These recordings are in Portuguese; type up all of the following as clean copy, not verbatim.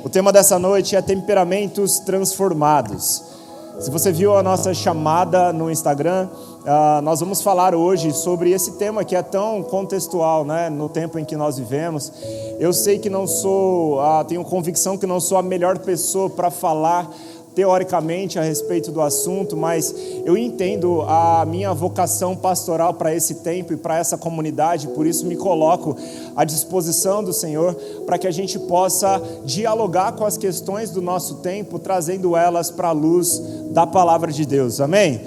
O tema dessa noite é temperamentos transformados. Se você viu a nossa chamada no Instagram, nós vamos falar hoje sobre esse tema que é tão contextual, né, no tempo em que nós vivemos. Eu sei que não sou, tenho convicção que não sou a melhor pessoa para falar teoricamente a respeito do assunto, mas eu entendo a minha vocação pastoral para esse tempo e para essa comunidade, por isso me coloco à disposição do Senhor para que a gente possa dialogar com as questões do nosso tempo, trazendo elas para a luz da palavra de Deus, amém?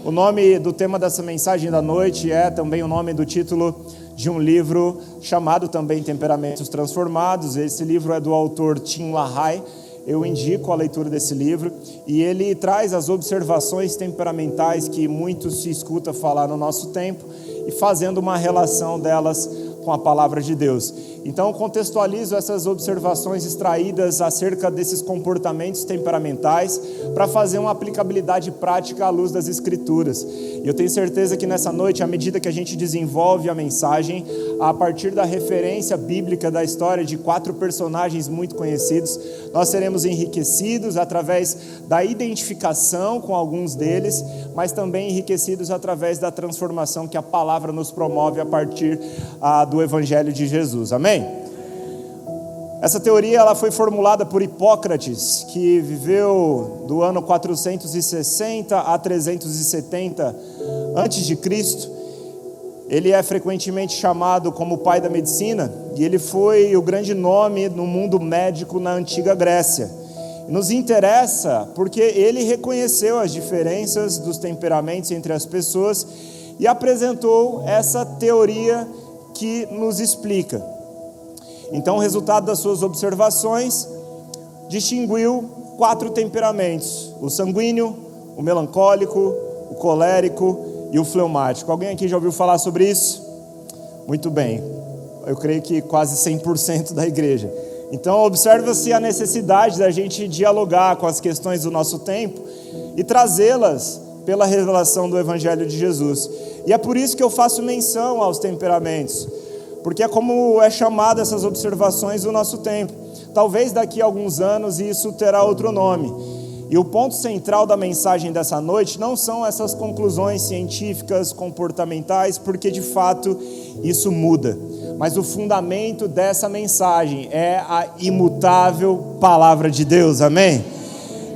O nome do tema dessa mensagem da noite é também o nome do título de um livro chamado também Temperamentos Transformados. Esse livro é do autor Tim LaHaye. Eu indico a leitura desse livro e ele traz as observações temperamentais que muito se escuta falar no nosso tempo e fazendo uma relação delas com a palavra de Deus. Então, contextualizo essas observações extraídas acerca desses comportamentos temperamentais para fazer uma aplicabilidade prática à luz das Escrituras. E eu tenho certeza que nessa noite, à medida que a gente desenvolve a mensagem, a partir da referência bíblica da história de 4 personagens muito conhecidos, nós seremos enriquecidos através da identificação com alguns deles, mas também enriquecidos através da transformação que a palavra nos promove a partir do Evangelho de Jesus. Amém? Essa teoria ela foi formulada por Hipócrates, que viveu do ano 460 a 370 a.C. Ele é frequentemente chamado como o pai da medicina, e ele foi o grande nome no mundo médico na antiga Grécia. Nos interessa porque ele reconheceu as diferenças dos temperamentos entre as pessoas e apresentou essa teoria que nos explica. Então, o resultado das suas observações distinguiu 4 temperamentos: o sanguíneo, o melancólico, o colérico e o fleumático. Alguém aqui já ouviu falar sobre isso? Muito bem, eu creio que quase 100% da igreja. Então, observa-se a necessidade da gente dialogar com as questões do nosso tempo e trazê-las pela revelação do Evangelho de Jesus. E é por isso que eu faço menção aos temperamentos, porque é como é chamado essas observações do nosso tempo. Talvez daqui a alguns anos isso terá outro nome. E o ponto central da mensagem dessa noite não são essas conclusões científicas, comportamentais, porque de fato isso muda. Mas o fundamento dessa mensagem é a imutável palavra de Deus, amém?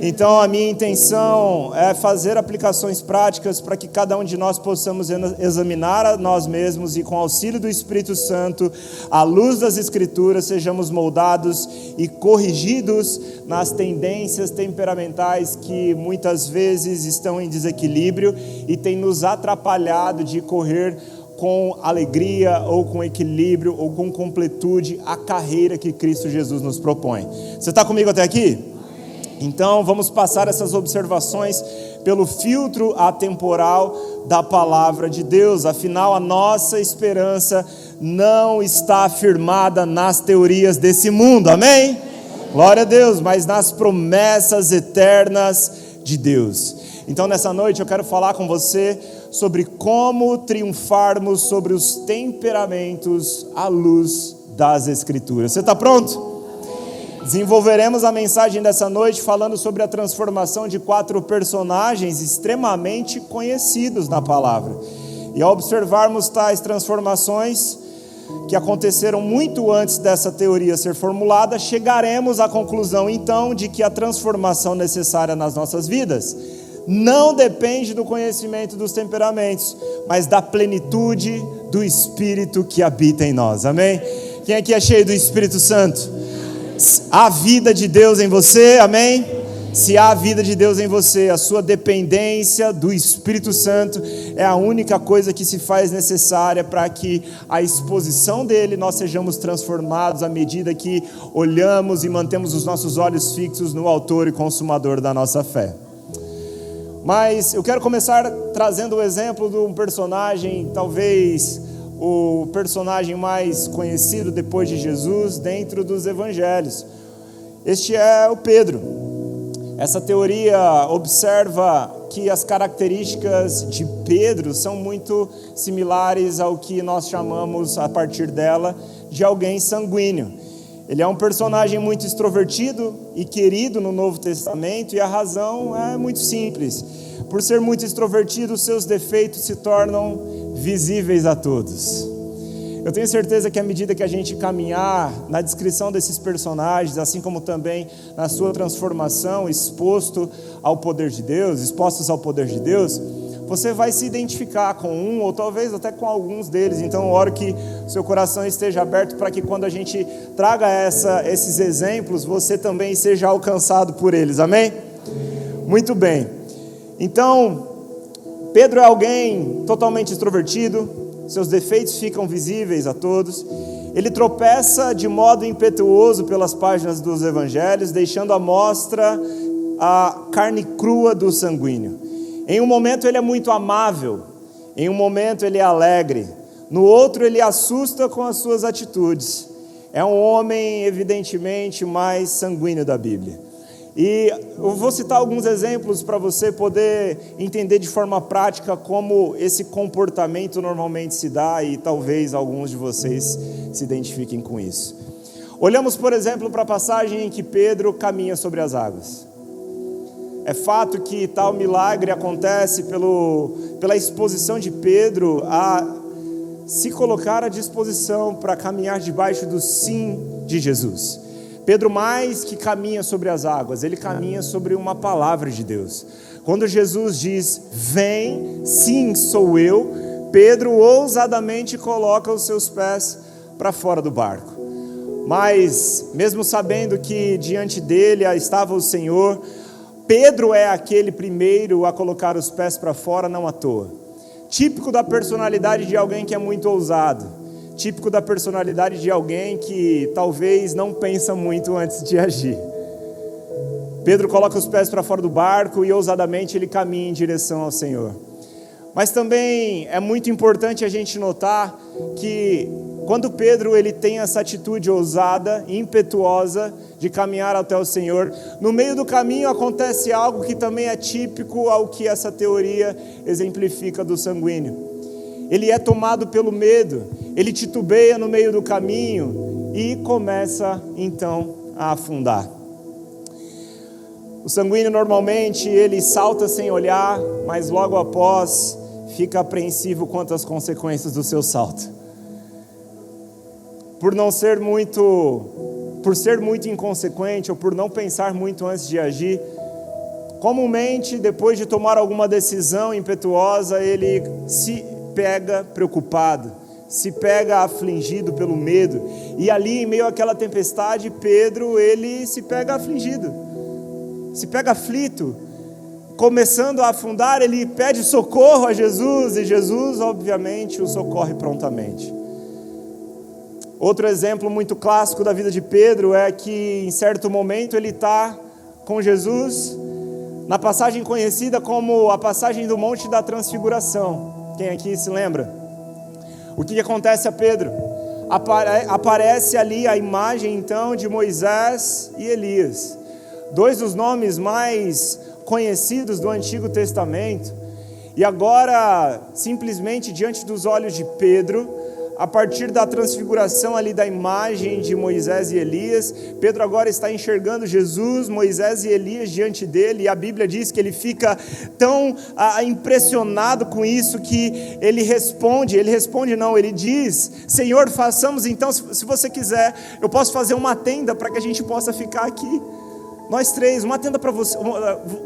Então a minha intenção é fazer aplicações práticas para que cada um de nós possamos examinar a nós mesmos e com auxílio do Espírito Santo, à luz das Escrituras, sejamos moldados e corrigidos nas tendências temperamentais que muitas vezes estão em desequilíbrio e têm nos atrapalhado de correr com alegria ou com equilíbrio ou com completude a carreira que Cristo Jesus nos propõe. Você está comigo até aqui? Então vamos passar essas observações pelo filtro atemporal da palavra de Deus. Afinal, a nossa esperança não está firmada nas teorias desse mundo, amém? Glória a Deus, mas nas promessas eternas de Deus. Então nessa noite eu quero falar com você sobre como triunfarmos sobre os temperamentos à luz das Escrituras. Você está pronto? Desenvolveremos a mensagem dessa noite falando sobre a transformação de 4 personagens extremamente conhecidos na palavra. E ao observarmos tais transformações que aconteceram muito antes dessa teoria ser formulada, chegaremos à conclusão então de que a transformação necessária nas nossas vidas não depende do conhecimento dos temperamentos, mas da plenitude do Espírito que habita em nós, amém? Quem aqui é cheio do Espírito Santo? Há vida de Deus em você, amém? Se há vida de Deus em você, a sua dependência do Espírito Santo é a única coisa que se faz necessária para que a exposição dele nós sejamos transformados à medida que olhamos e mantemos os nossos olhos fixos no autor e consumador da nossa fé. Mas eu quero começar trazendo o exemplo de um personagem, talvez o personagem mais conhecido depois de Jesus dentro dos evangelhos. Este é o Pedro. Essa teoria observa que as características de Pedro são muito similares ao que nós chamamos, a partir dela, de alguém sanguíneo. Ele é um personagem muito extrovertido e querido no Novo Testamento, e a razão é muito simples. Por ser muito extrovertido, seus defeitos se tornam visíveis a todos. Eu tenho certeza que à medida que a gente caminhar na descrição desses personagens, assim como também na sua transformação, expostos ao poder de Deus, você vai se identificar com um ou talvez até com alguns deles. Então eu oro que seu coração esteja aberto para que quando a gente traga esses exemplos, você também seja alcançado por eles, amém? Muito bem, então Pedro é alguém totalmente extrovertido, seus defeitos ficam visíveis a todos. Ele tropeça de modo impetuoso pelas páginas dos evangelhos, deixando à mostra a carne crua do sanguíneo. Em um momento ele é muito amável, em um momento ele é alegre, no outro ele assusta com as suas atitudes. É um homem evidentemente mais sanguíneo da Bíblia. E eu vou citar alguns exemplos para você poder entender de forma prática como esse comportamento normalmente se dá, e talvez alguns de vocês se identifiquem com isso. Olhamos, por exemplo, para a passagem em que Pedro caminha sobre as águas. É fato que tal milagre acontece pela exposição de Pedro a se colocar à disposição para caminhar debaixo do sim de Jesus. Pedro mais que caminha sobre as águas, ele caminha sobre uma palavra de Deus. Quando Jesus diz, vem, sim, sou eu, Pedro ousadamente coloca os seus pés para fora do barco. Mas, mesmo sabendo que diante dele estava o Senhor, Pedro é aquele primeiro a colocar os pés para fora, não à toa. Típico da personalidade de alguém que é muito ousado. Típico da personalidade de alguém que talvez não pensa muito antes de agir. Pedro coloca os pés para fora do barco e ousadamente ele caminha em direção ao Senhor. Mas também é muito importante a gente notar que quando Pedro ele tem essa atitude ousada, impetuosa de caminhar até o Senhor, no meio do caminho acontece algo que também é típico ao que essa teoria exemplifica do sanguíneo. Ele é tomado pelo medo, ele titubeia no meio do caminho e começa então a afundar. O sanguíneo normalmente ele salta sem olhar, mas logo após fica apreensivo quanto às consequências do seu salto. Por ser muito inconsequente ou por não pensar muito antes de agir, comumente depois de tomar alguma decisão impetuosa, ele se pega preocupado, se pega afligido pelo medo, e ali em meio àquela tempestade, Pedro ele se pega afligido, se pega aflito, começando a afundar, ele pede socorro a Jesus, e Jesus obviamente o socorre prontamente. Outro exemplo muito clássico da vida de Pedro é que em certo momento ele está com Jesus, na passagem conhecida como a passagem do Monte da Transfiguração. Quem aqui se lembra? O que acontece a Pedro? Aparece ali a imagem então de Moisés e Elias, dois dos nomes mais conhecidos do Antigo Testamento, e agora simplesmente diante dos olhos de Pedro, a partir da transfiguração ali da imagem de Moisés e Elias, Pedro agora está enxergando Jesus, Moisés e Elias diante dele, e a Bíblia diz que ele fica tão impressionado com isso que ele diz, Senhor, façamos então, se você quiser, eu posso fazer uma tenda para que a gente possa ficar aqui, nós três, uma tenda para você,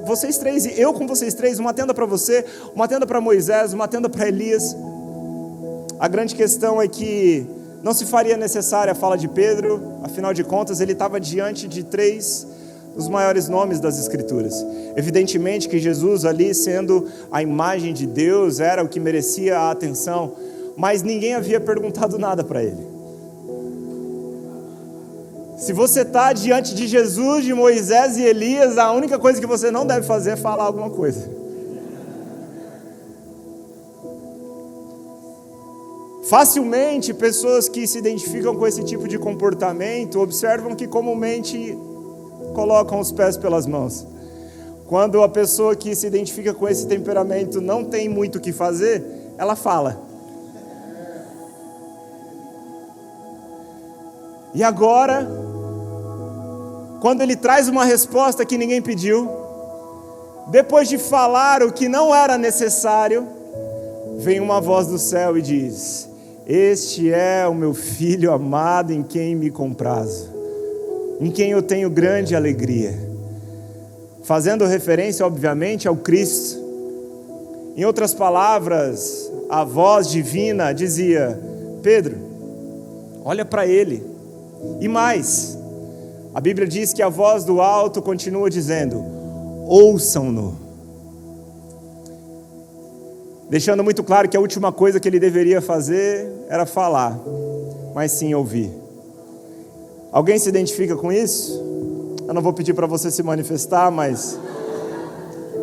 vocês três e eu com vocês três, uma tenda para você, uma tenda para Moisés, uma tenda para Elias. A grande questão é que não se faria necessária a fala de Pedro, afinal de contas ele estava diante de três dos maiores nomes das Escrituras. Evidentemente que Jesus ali, sendo a imagem de Deus, era o que merecia a atenção, mas ninguém havia perguntado nada para ele. Se você está diante de Jesus, de Moisés e Elias, a única coisa que você não deve fazer é falar alguma coisa. Facilmente, pessoas que se identificam com esse tipo de comportamento observam que comumente colocam os pés pelas mãos. Quando a pessoa que se identifica com esse temperamento não tem muito o que fazer, ela fala. E agora, quando ele traz uma resposta que ninguém pediu, depois de falar o que não era necessário, vem uma voz do céu e diz: este é o meu filho amado em quem me comprazo, em quem eu tenho grande alegria. Fazendo referência, obviamente, ao Cristo. Em outras palavras, a voz divina dizia: Pedro, olha para ele. E mais, a Bíblia diz que a voz do alto continua dizendo: ouçam-no. Deixando muito claro que a última coisa que ele deveria fazer era falar, mas sim ouvir. Alguém se identifica com isso? Eu não vou pedir para você se manifestar, mas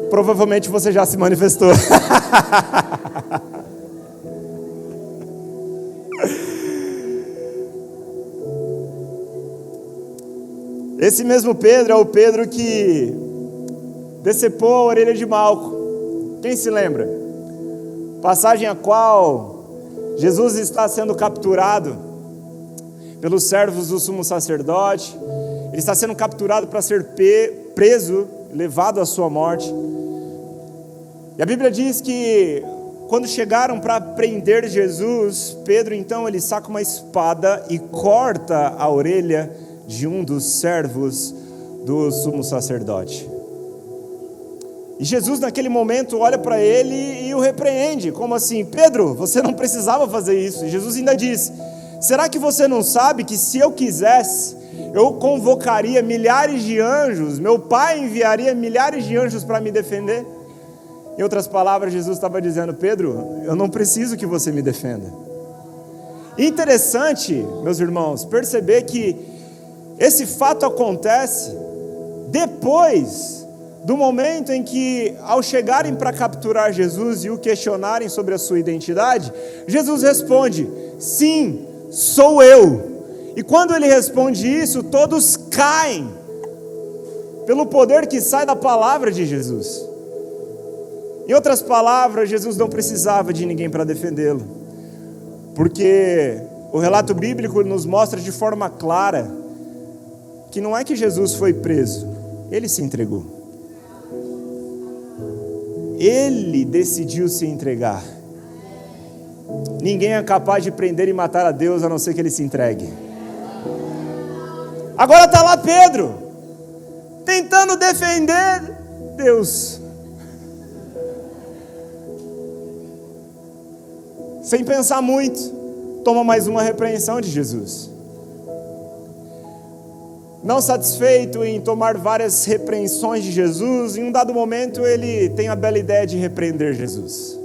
provavelmente você já se manifestou. Esse mesmo Pedro é o Pedro que decepou a orelha de Malco. Quem se lembra? Passagem a qual Jesus está sendo capturado pelos servos do sumo sacerdote. Ele está sendo capturado para ser preso, levado à sua morte. E a Bíblia diz que quando chegaram para prender Jesus, Pedro então ele saca uma espada e corta a orelha de um dos servos do sumo sacerdote. E Jesus naquele momento olha para ele e o repreende, como assim? Pedro, você não precisava fazer isso. E Jesus ainda diz: será que você não sabe que se eu quisesse, eu convocaria milhares de anjos, meu pai enviaria milhares de anjos para me defender? Em outras palavras, Jesus estava dizendo: Pedro, eu não preciso que você me defenda. Interessante, meus irmãos, perceber que esse fato acontece depois do momento em que, ao chegarem para capturar Jesus e o questionarem sobre a sua identidade, Jesus responde: sim, sou eu. E quando ele responde isso, todos caem pelo poder que sai da palavra de Jesus. Em outras palavras, Jesus não precisava de ninguém para defendê-lo, porque o relato bíblico nos mostra de forma clara que não é que Jesus foi preso, ele se entregou. Ele decidiu se entregar. Ninguém é capaz de prender e matar a Deus a não ser que ele se entregue. Agora está lá Pedro, tentando defender Deus. Sem pensar muito, toma mais uma repreensão de Jesus. Não satisfeito em tomar várias repreensões de Jesus, em um dado momento ele tem a bela ideia de repreender Jesus.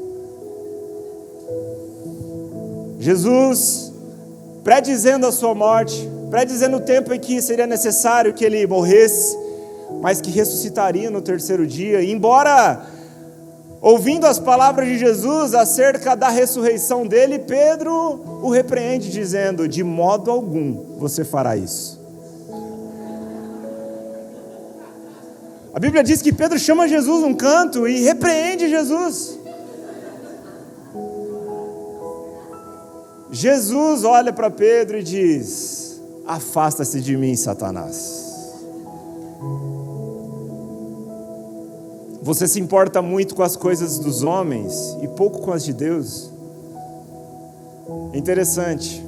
Jesus, predizendo a sua morte, predizendo o tempo em que seria necessário que ele morresse, mas que ressuscitaria no terceiro dia, embora ouvindo as palavras de Jesus acerca da ressurreição dele, Pedro o repreende dizendo: de modo algum você fará isso. A Bíblia diz que Pedro chama Jesus num canto e repreende Jesus. Jesus olha para Pedro e diz: afasta-se de mim, Satanás. Você se importa muito com as coisas dos homens e pouco com as de Deus. É interessante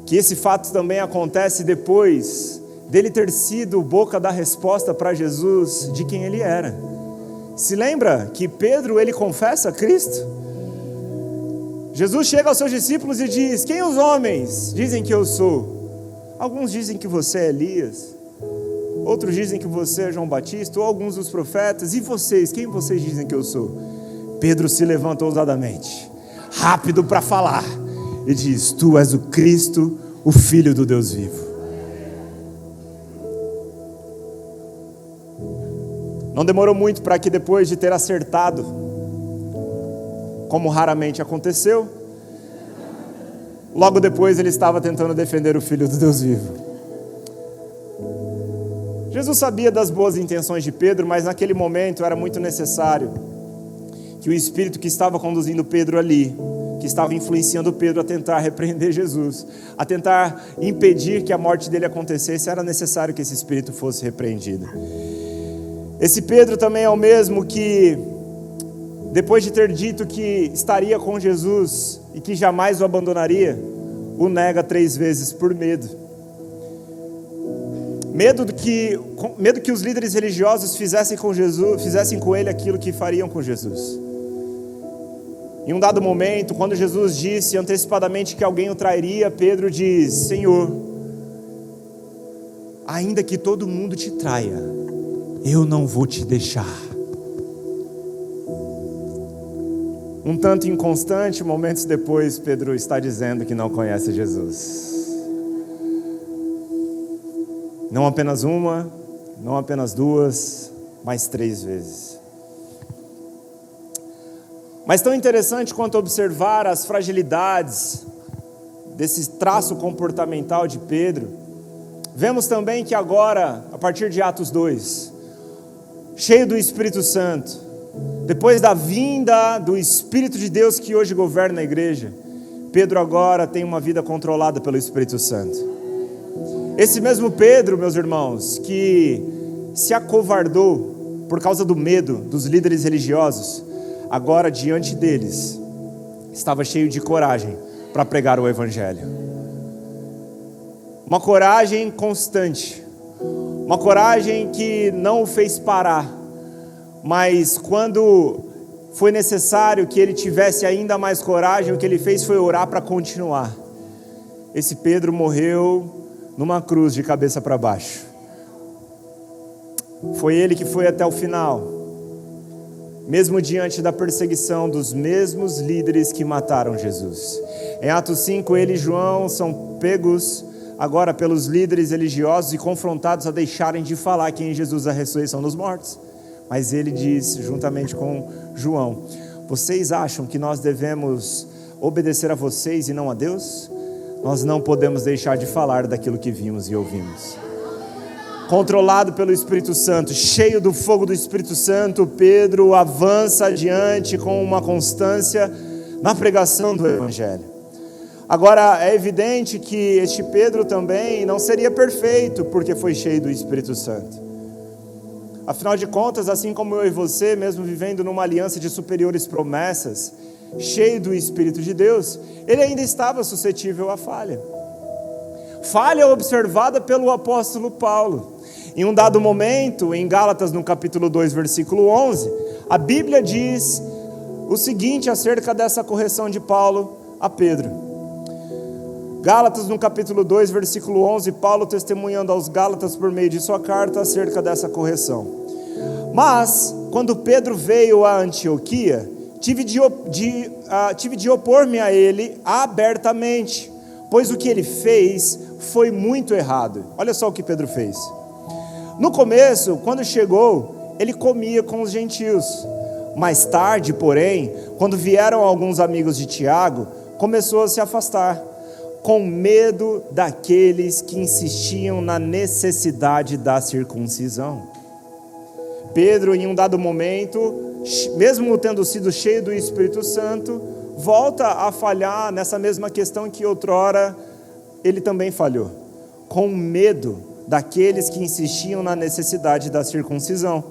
que esse fato também acontece depois dele ter sido boca da resposta para Jesus de quem ele era. Se lembra que Pedro, ele confessa Cristo? Jesus chega aos seus discípulos e diz: quem os homens dizem que eu sou? Alguns dizem que você é Elias, outros dizem que você é João Batista, ou alguns dos profetas. E vocês, quem vocês dizem que eu sou? Pedro se levanta ousadamente, rápido para falar, e diz: tu és o Cristo, o Filho do Deus vivo. Não demorou muito para que, depois de ter acertado, como raramente aconteceu, logo depois ele estava tentando defender o Filho do Deus vivo. Jesus sabia das boas intenções de Pedro, mas naquele momento era muito necessário que o Espírito que estava conduzindo Pedro ali, que estava influenciando Pedro a tentar repreender Jesus, a tentar impedir que a morte dele acontecesse. Era necessário que esse espírito fosse repreendido. Esse Pedro também é o mesmo que, depois de ter dito que estaria com Jesus e que jamais o abandonaria, o nega 3 vezes por medo. Medo que os líderes religiosos fizessem com ele aquilo que fariam com Jesus. Em um dado momento, quando Jesus disse antecipadamente que alguém o trairia, Pedro diz: Senhor, ainda que todo mundo te traia, eu não vou te deixar. Um tanto inconstante, momentos depois, Pedro está dizendo que não conhece Jesus. Não apenas uma, não apenas 2, mas 3 vezes. Mas tão interessante quanto observar as fragilidades desse traço comportamental de Pedro, vemos também que agora, a partir de Atos 2, cheio do Espírito Santo, depois da vinda do Espírito de Deus que hoje governa a igreja, Pedro agora tem uma vida controlada pelo Espírito Santo. Esse mesmo Pedro, meus irmãos, que se acovardou por causa do medo dos líderes religiosos, agora diante deles estava cheio de coragem para pregar o Evangelho. Uma coragem constante, uma coragem que não o fez parar, mas quando foi necessário que ele tivesse ainda mais coragem, o que ele fez foi orar para continuar. Esse Pedro morreu numa cruz de cabeça para baixo. Foi ele que foi até o final, mesmo diante da perseguição dos mesmos líderes que mataram Jesus. Em Atos 5, ele e João são pegos agora pelos líderes religiosos e confrontados a deixarem de falar que em Jesus a ressurreição dos mortos. Mas ele diz, juntamente com João: vocês acham que nós devemos obedecer a vocês e não a Deus? Nós não podemos deixar de falar daquilo que vimos e ouvimos. Controlado pelo Espírito Santo, cheio do fogo do Espírito Santo, Pedro avança adiante com uma constância na pregação do Evangelho. Agora, é evidente que este Pedro também não seria perfeito, porque foi cheio do Espírito Santo. Afinal de contas, assim como eu e você, mesmo vivendo numa aliança de superiores promessas, cheio do Espírito de Deus, ele ainda estava suscetível à falha. Falha observada pelo apóstolo Paulo. Em um dado momento, em Gálatas, no capítulo 2, versículo 11, a Bíblia diz o seguinte acerca dessa correção de Paulo a Pedro. Gálatas, no capítulo 2, versículo 11, Paulo testemunhando aos Gálatas por meio de sua carta acerca dessa correção. Mas, quando Pedro veio a Antioquia, tive de opor-me a ele abertamente, pois o que ele fez foi muito errado. Olha só o que Pedro fez. No começo, quando chegou, ele comia com os gentios. Mais tarde, porém, quando vieram alguns amigos de Tiago, começou a se afastar, com medo daqueles que insistiam na necessidade da circuncisão. Pedro, em um dado momento, mesmo tendo sido cheio do Espírito Santo, volta a falhar nessa mesma questão que outrora ele também falhou, com medo daqueles que insistiam na necessidade da circuncisão.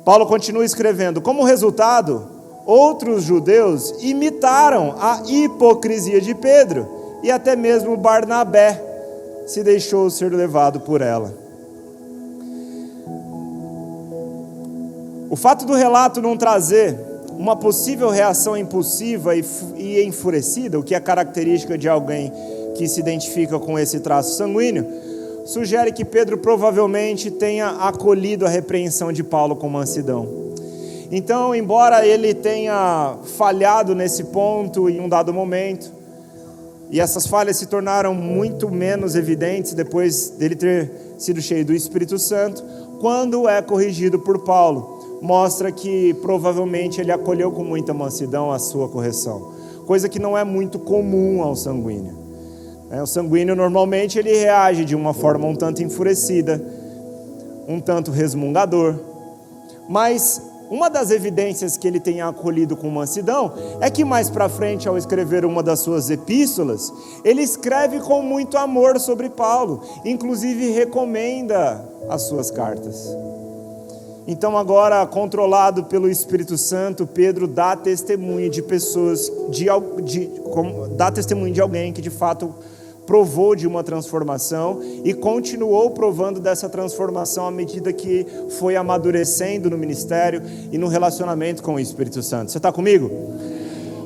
Paulo continua escrevendo: como resultado, outros judeus imitaram a hipocrisia de Pedro, e até mesmo Barnabé se deixou ser levado por ela. O fato do relato não trazer uma possível reação impulsiva e enfurecida, o que é característica de alguém que se identifica com esse traço sanguíneo, sugere que Pedro provavelmente tenha acolhido a repreensão de Paulo com mansidão. Então, embora ele tenha falhado nesse ponto em um dado momento, e essas falhas se tornaram muito menos evidentes depois dele ter sido cheio do Espírito Santo, quando é corrigido por Paulo, mostra que provavelmente ele acolheu com muita mansidão a sua correção, coisa que não é muito comum ao sanguíneo. O sanguíneo normalmente ele reage de uma forma um tanto enfurecida, um tanto resmungador, mas Uma das evidências que ele tem acolhido com mansidão é que mais para frente, ao escrever uma das suas epístolas, ele escreve com muito amor sobre Paulo, inclusive recomenda as suas cartas. Então agora, controlado pelo Espírito Santo, Pedro dá testemunho de pessoas, dá testemunho de alguém que de fato provou de uma transformação e continuou provando dessa transformação à medida que foi amadurecendo no ministério e no relacionamento com o Espírito Santo. Você está comigo?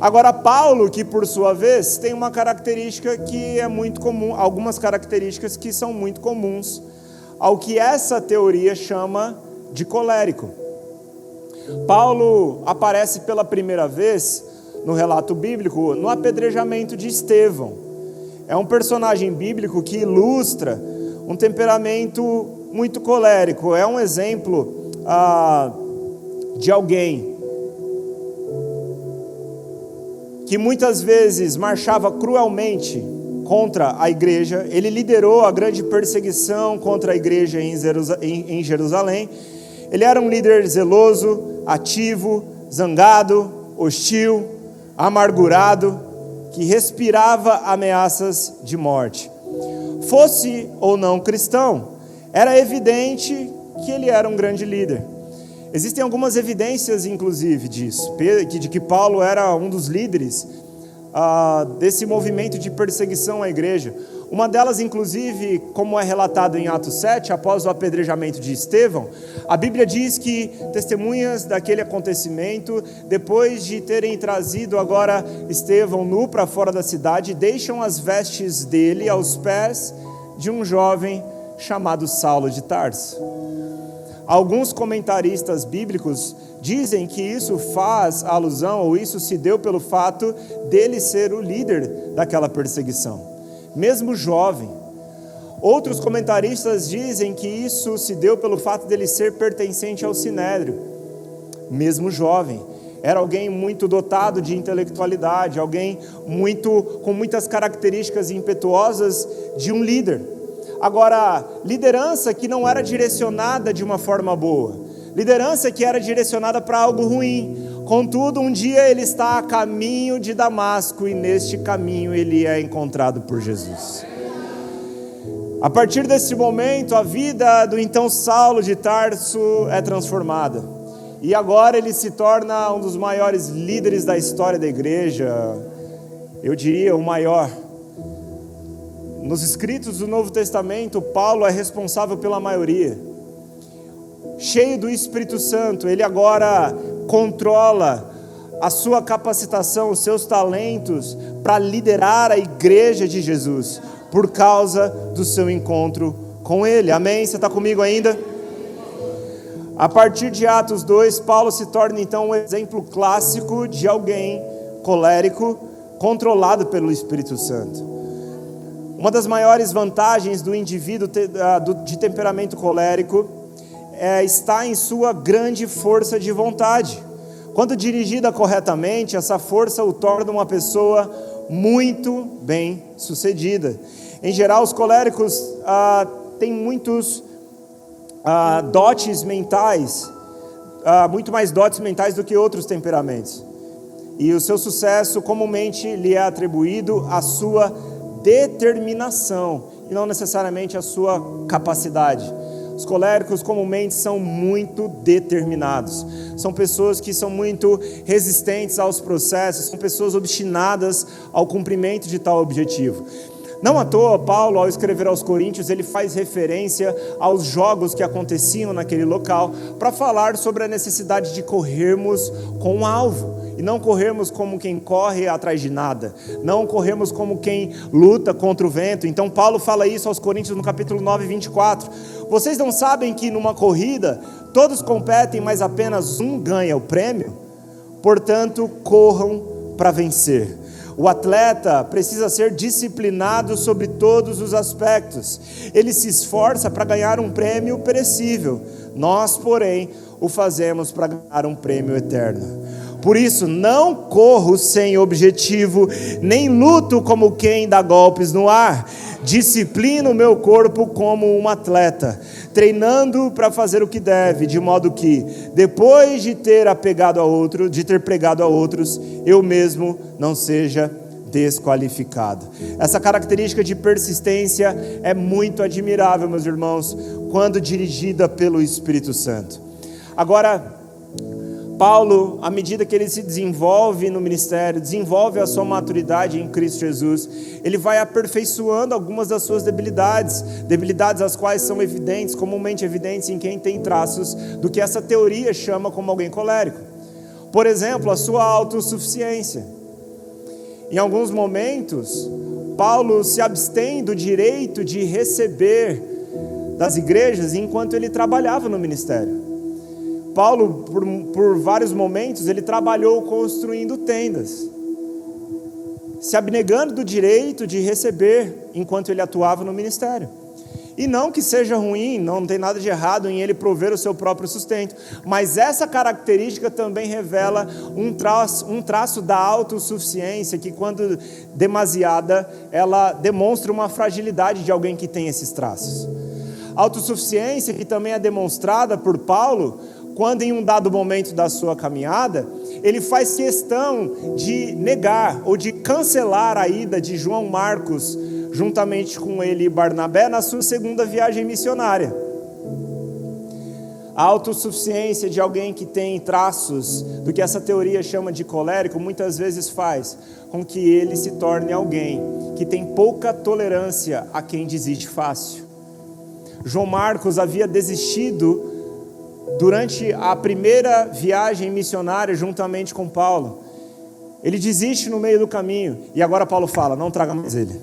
Agora, Paulo, que por sua vez tem uma característica que é muito comum, algumas características que são muito comuns ao que essa teoria chama de colérico. Paulo aparece pela primeira vez no relato bíblico no apedrejamento de Estevão. É um personagem bíblico que ilustra um temperamento muito colérico. É um exemplo de alguém que muitas vezes marchava cruelmente contra a igreja. Ele liderou a grande perseguição contra a igreja em Jerusalém. Ele era um líder zeloso, ativo, zangado, hostil, amargurado, que respirava ameaças de morte. Fosse ou não cristão, era evidente que ele era um grande líder. Existem algumas evidências, inclusive, disso, de que Paulo era um dos líderes desse movimento de perseguição à igreja. Uma delas, inclusive, como é relatado em Atos 7, após o apedrejamento de Estevão, a Bíblia diz que testemunhas daquele acontecimento, depois de terem trazido agora Estevão nu para fora da cidade, deixam as vestes dele aos pés de um jovem chamado Saulo de Tarso. Alguns comentaristas bíblicos dizem que isso faz alusão, ou isso se deu pelo fato dele ser o líder daquela perseguição, mesmo jovem. Outros comentaristas dizem que isso se deu pelo fato dele ser pertencente ao Sinédrio, mesmo jovem. Era alguém muito dotado de intelectualidade, alguém com muitas características impetuosas de um líder. Agora, liderança que não era direcionada de uma forma boa, liderança que era direcionada para algo ruim. Contudo, um dia ele está a caminho de Damasco e neste caminho ele é encontrado por Jesus. A partir desse momento, a vida do então Saulo de Tarso é transformada. E agora ele se torna um dos maiores líderes da história da igreja. Eu diria o maior. Nos escritos do Novo Testamento, Paulo é responsável pela maioria. Cheio do Espírito Santo, ele agora controla a sua capacitação, os seus talentos para liderar a igreja de Jesus, por causa do seu encontro com ele. Amém? Você está comigo ainda? A partir de Atos 2, Paulo se torna então um exemplo clássico de alguém colérico, controlado pelo Espírito Santo. Uma das maiores vantagens do indivíduo de temperamento colérico está em sua grande força de vontade. Quando dirigida corretamente, essa força o torna uma pessoa muito bem sucedida. Em geral, os coléricos têm muitos dotes mentais, muito mais dotes mentais do que outros temperamentos. E o seu sucesso comumente lhe é atribuído à sua determinação e não necessariamente à sua capacidade. Os coléricos comumente são muito determinados. São pessoas que são muito resistentes aos processos, são pessoas obstinadas ao cumprimento de tal objetivo. Não à toa, Paulo, ao escrever aos Coríntios, ele faz referência aos jogos que aconteciam naquele local para falar sobre a necessidade de corrermos com um alvo e não corrermos como quem corre atrás de nada, não corrermos como quem luta contra o vento. Então Paulo fala isso aos Coríntios no capítulo 9, 24. Vocês não sabem que numa corrida todos competem, mas apenas um ganha o prêmio? Portanto, corram para vencer. O atleta precisa ser disciplinado sobre todos os aspectos. Ele se esforça para ganhar um prêmio perecível. Nós, porém, o fazemos para ganhar um prêmio eterno. Por isso, não corro sem objetivo, nem luto como quem dá golpes no ar. Disciplino o meu corpo como um atleta. treinando para fazer o que deve, de modo que, depois de ter pregado a outros, eu mesmo não seja desqualificado. Essa característica de persistência é muito admirável, meus irmãos, quando dirigida pelo Espírito Santo. Agora, Paulo, à medida que ele se desenvolve no ministério, desenvolve a sua maturidade em Cristo Jesus, ele vai aperfeiçoando algumas das suas debilidades as quais são evidentes, comumente evidentes em quem tem traços do que essa teoria chama como alguém colérico. Por exemplo, a sua autossuficiência. Em alguns momentos, Paulo se abstém do direito de receber das igrejas enquanto ele trabalhava no ministério. Paulo, por vários momentos, ele trabalhou construindo tendas, se abnegando do direito de receber enquanto ele atuava no ministério. E não que seja ruim, não tem nada de errado em ele prover o seu próprio sustento, mas essa característica também revela um traço da autossuficiência, que quando demasiada, ela demonstra uma fragilidade de alguém que tem esses traços. Autossuficiência que também é demonstrada por Paulo, quando em um dado momento da sua caminhada, ele faz questão de negar ou de cancelar a ida de João Marcos, juntamente com ele e Barnabé, na sua segunda viagem missionária. A autossuficiência de alguém que tem traços do que essa teoria chama de colérico, muitas vezes faz com que ele se torne alguém que tem pouca tolerância a quem desiste fácil. João Marcos havia desistido durante a primeira viagem missionária juntamente com Paulo. Ele desiste no meio do caminho e agora Paulo fala, não traga mais ele.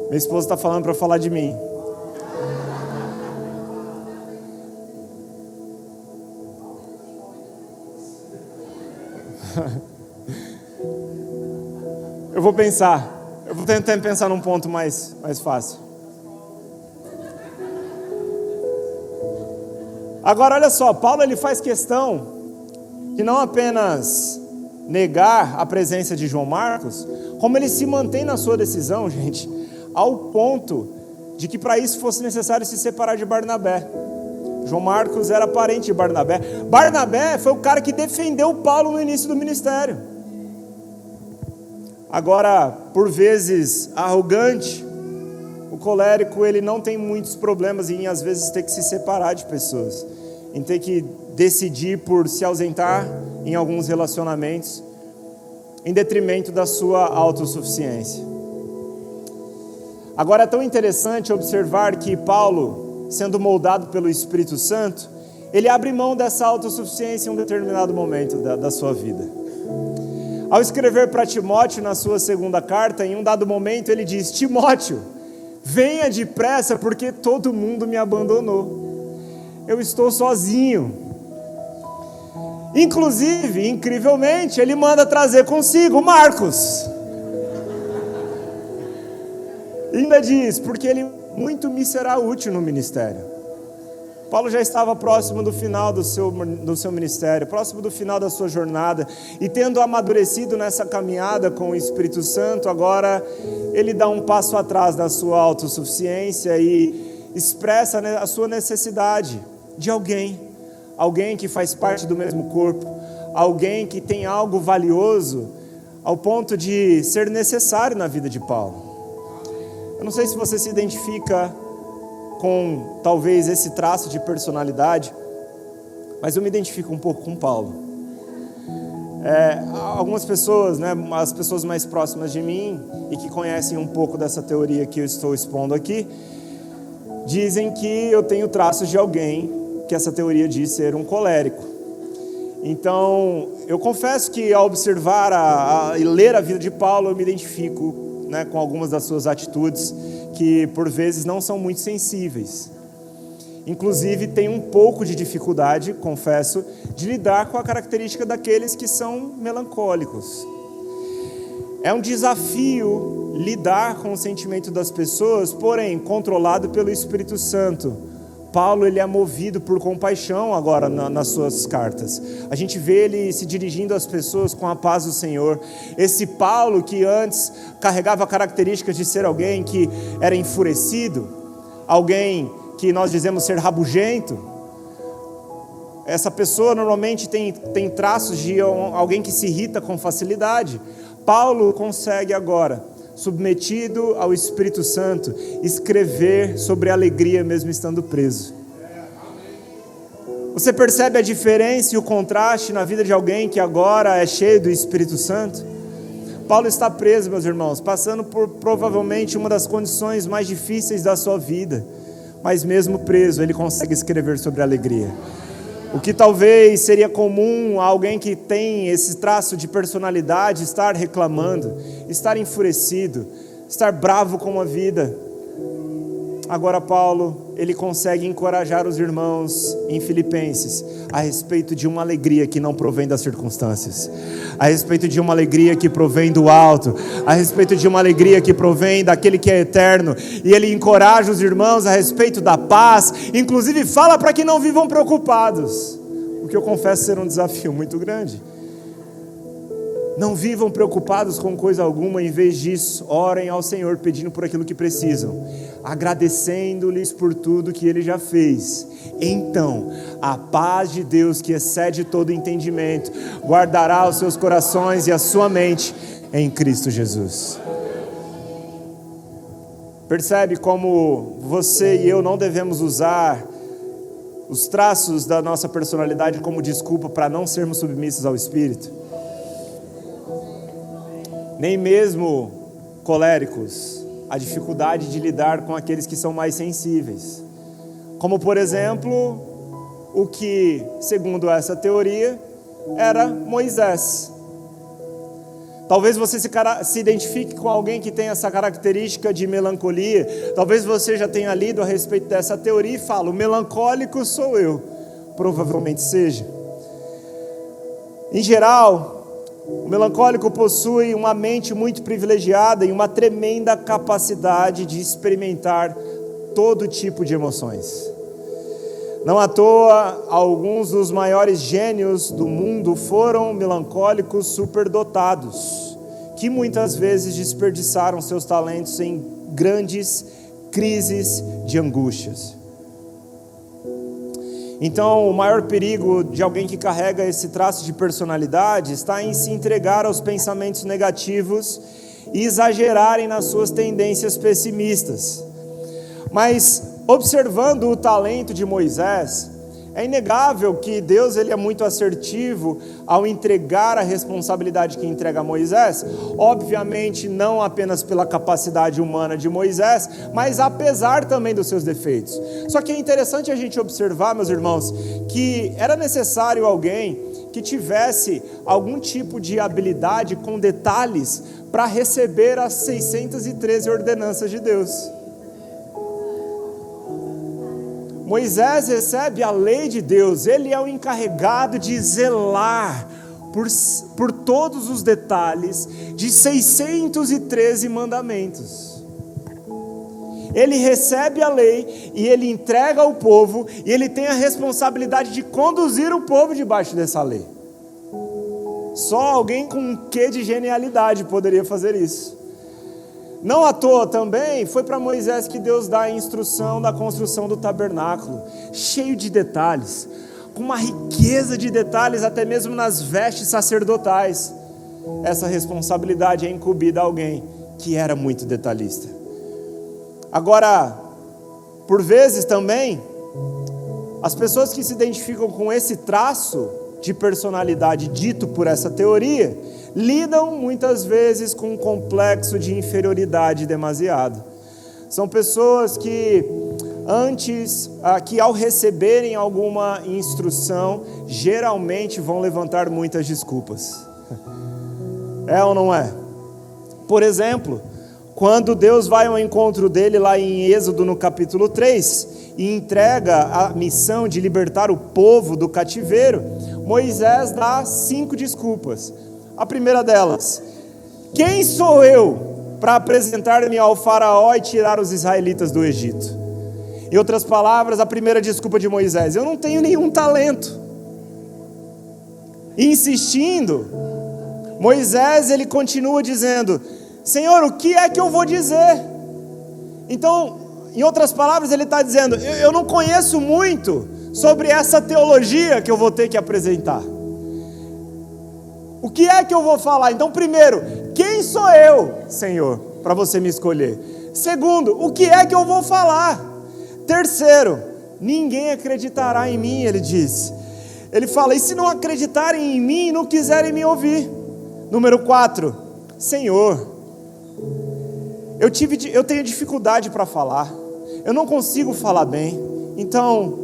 Minha esposa está falando para falar de mim. Eu vou pensar. Eu vou tentar pensar num ponto mais fácil. Agora, olha só, Paulo ele faz questão de não apenas negar a presença de João Marcos, como ele se mantém na sua decisão, gente, ao ponto de que para isso fosse necessário se separar de Barnabé. João Marcos era parente de Barnabé. Barnabé foi o cara que defendeu Paulo no início do ministério. Agora, por vezes arrogante, o colérico ele não tem muitos problemas em às vezes ter que se separar de pessoas, em ter que decidir por se ausentar em alguns relacionamentos, em detrimento da sua autossuficiência. Agora é tão interessante observar que Paulo, sendo moldado pelo Espírito Santo, ele abre mão dessa autossuficiência em um determinado momento da sua vida. Ao escrever para Timóteo na sua segunda carta, em um dado momento ele diz: Timóteo, venha depressa porque todo mundo me abandonou. Eu estou sozinho. Inclusive, incrivelmente, ele manda trazer consigo Marcos. E ainda diz, porque ele muito me será útil no ministério. Paulo já estava próximo do final do seu ministério, próximo do final da sua jornada, e tendo amadurecido nessa caminhada com o Espírito Santo, agora ele dá um passo atrás da sua autossuficiência e expressa a sua necessidade de alguém que faz parte do mesmo corpo, alguém que tem algo valioso ao ponto de ser necessário na vida de Paulo. Eu não sei se você se identifica com talvez esse traço de personalidade, mas eu me identifico um pouco com Paulo. Algumas pessoas, as pessoas mais próximas de mim e que conhecem um pouco dessa teoria que eu estou expondo aqui, dizem que eu tenho traços de alguém que essa teoria diz ser um colérico. Então, eu confesso que ao observar e ler a vida de Paulo, eu me identifico com algumas das suas atitudes, que por vezes não são muito sensíveis. Inclusive tenho um pouco de dificuldade, confesso, de lidar com a característica daqueles que são melancólicos. É um desafio lidar com o sentimento das pessoas, porém controlado pelo Espírito Santo, Paulo, ele é movido por compaixão agora nas suas cartas. A gente vê ele se dirigindo às pessoas com a paz do Senhor. Esse Paulo que antes carregava características de ser alguém que era enfurecido, alguém que nós dizemos ser rabugento, essa pessoa normalmente tem traços de alguém que se irrita com facilidade. Paulo consegue agora, submetido ao Espírito Santo, escrever sobre alegria mesmo estando preso. Você percebe a diferença e o contraste na vida de alguém que agora é cheio do Espírito Santo? Paulo está preso, meus irmãos, passando por provavelmente uma das condições mais difíceis da sua vida, mas mesmo preso ele consegue escrever sobre alegria. O que talvez seria comum a alguém que tem esse traço de personalidade, estar reclamando, estar enfurecido, estar bravo com a vida. Agora Paulo, ele consegue encorajar os irmãos em Filipenses a respeito de uma alegria que não provém das circunstâncias, a respeito de uma alegria que provém do alto, a respeito de uma alegria que provém daquele que é eterno. E ele encoraja os irmãos a respeito da paz, inclusive fala para que não vivam preocupados, o que eu confesso ser um desafio muito grande. Não vivam preocupados com coisa alguma, em vez disso, orem ao Senhor pedindo por aquilo que precisam, agradecendo-lhes por tudo que Ele já fez. Então, a paz de Deus, que excede todo entendimento, guardará os seus corações e a sua mente em Cristo Jesus. Percebe como você e eu não devemos usar os traços da nossa personalidade como desculpa para não sermos submissos ao Espírito? Nem mesmo coléricos, a dificuldade de lidar com aqueles que são mais sensíveis. Como, por exemplo, o que, segundo essa teoria, era Moisés. Talvez você se identifique com alguém que tem essa característica de melancolia. Talvez você já tenha lido a respeito dessa teoria e fala: o melancólico sou eu. Provavelmente seja. Em geral, o melancólico possui uma mente muito privilegiada e uma tremenda capacidade de experimentar todo tipo de emoções. Não à toa, alguns dos maiores gênios do mundo foram melancólicos superdotados, que muitas vezes desperdiçaram seus talentos em grandes crises de angústias. Então, o maior perigo de alguém que carrega esse traço de personalidade está em se entregar aos pensamentos negativos e exagerarem nas suas tendências pessimistas. Mas, observando o talento de Moisés, é inegável que Deus ele é muito assertivo ao entregar a responsabilidade que entrega a Moisés, obviamente não apenas pela capacidade humana de Moisés, mas apesar também dos seus defeitos. Só que é interessante a gente observar, meus irmãos, que era necessário alguém que tivesse algum tipo de habilidade com detalhes para receber as 613 ordenanças de Deus. Moisés recebe a lei de Deus, ele é o encarregado de zelar por todos os detalhes de 613 mandamentos. Ele recebe a lei e ele entrega ao povo, e ele tem a responsabilidade de conduzir o povo debaixo dessa lei. Só alguém com um quê de genialidade poderia fazer isso. Não à toa também foi para Moisés que Deus dá a instrução da construção do tabernáculo, cheio de detalhes, com uma riqueza de detalhes até mesmo nas vestes sacerdotais. Essa responsabilidade é incumbida a alguém que era muito detalhista. Agora, por vezes também, as pessoas que se identificam com esse traço de personalidade dito por essa teoria, lidam muitas vezes com um complexo de inferioridade demasiado. São pessoas que ao receberem alguma instrução, geralmente vão levantar muitas desculpas. É ou não é? Por exemplo, quando Deus vai ao encontro dele lá em Êxodo no capítulo 3 e entrega a missão de libertar o povo do cativeiro, Moisés dá 5 desculpas. A primeira delas: quem sou eu para apresentar-me ao faraó e tirar os israelitas do Egito? Em outras palavras, a primeira desculpa de Moisés: eu não tenho nenhum talento. E insistindo, Moisés ele continua dizendo: Senhor, o que é que eu vou dizer? Então, em outras palavras, ele está dizendo: eu não conheço muito sobre essa teologia que eu vou ter que apresentar. O que é que eu vou falar? Então, primeiro, quem sou eu, Senhor, para você me escolher? Segundo, o que é que eu vou falar? Terceiro, ninguém acreditará em mim, ele diz. Ele fala: e se não acreditarem em mim, não quiserem me ouvir? Número 4, Senhor, eu tenho dificuldade para falar, eu não consigo falar bem. Então,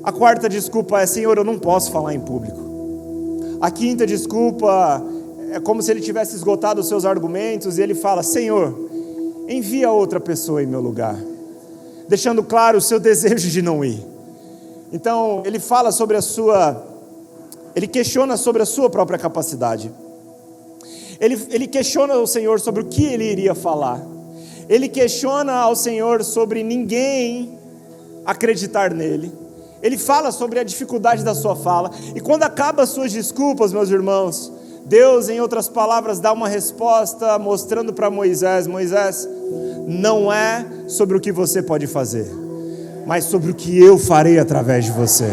a quarta desculpa é: Senhor, eu não posso falar em público. A quinta desculpa é como se ele tivesse esgotado os seus argumentos, e ele fala: Senhor, envia outra pessoa em meu lugar, deixando claro o seu desejo de não ir. Então, ele fala sobre ele questiona sobre a sua própria capacidade. Ele questiona o Senhor sobre o que ele iria falar. Ele questiona ao Senhor sobre ninguém acreditar nele. Ele fala sobre a dificuldade da sua fala. E quando acaba as suas desculpas, meus irmãos, Deus, em outras palavras, dá uma resposta mostrando para Moisés: Moisés, não é sobre o que você pode fazer, mas sobre o que eu farei através de você.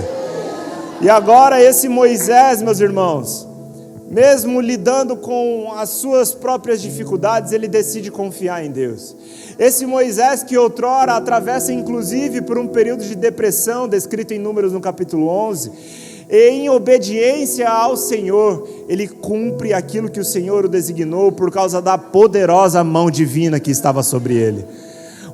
E agora esse Moisés, meus irmãos, mesmo lidando com as suas próprias dificuldades, ele decide confiar em Deus. Esse Moisés que outrora atravessa inclusive por um período de depressão, descrito em Números no capítulo 11, e em obediência ao Senhor, ele cumpre aquilo que o Senhor o designou por causa da poderosa mão divina que estava sobre ele.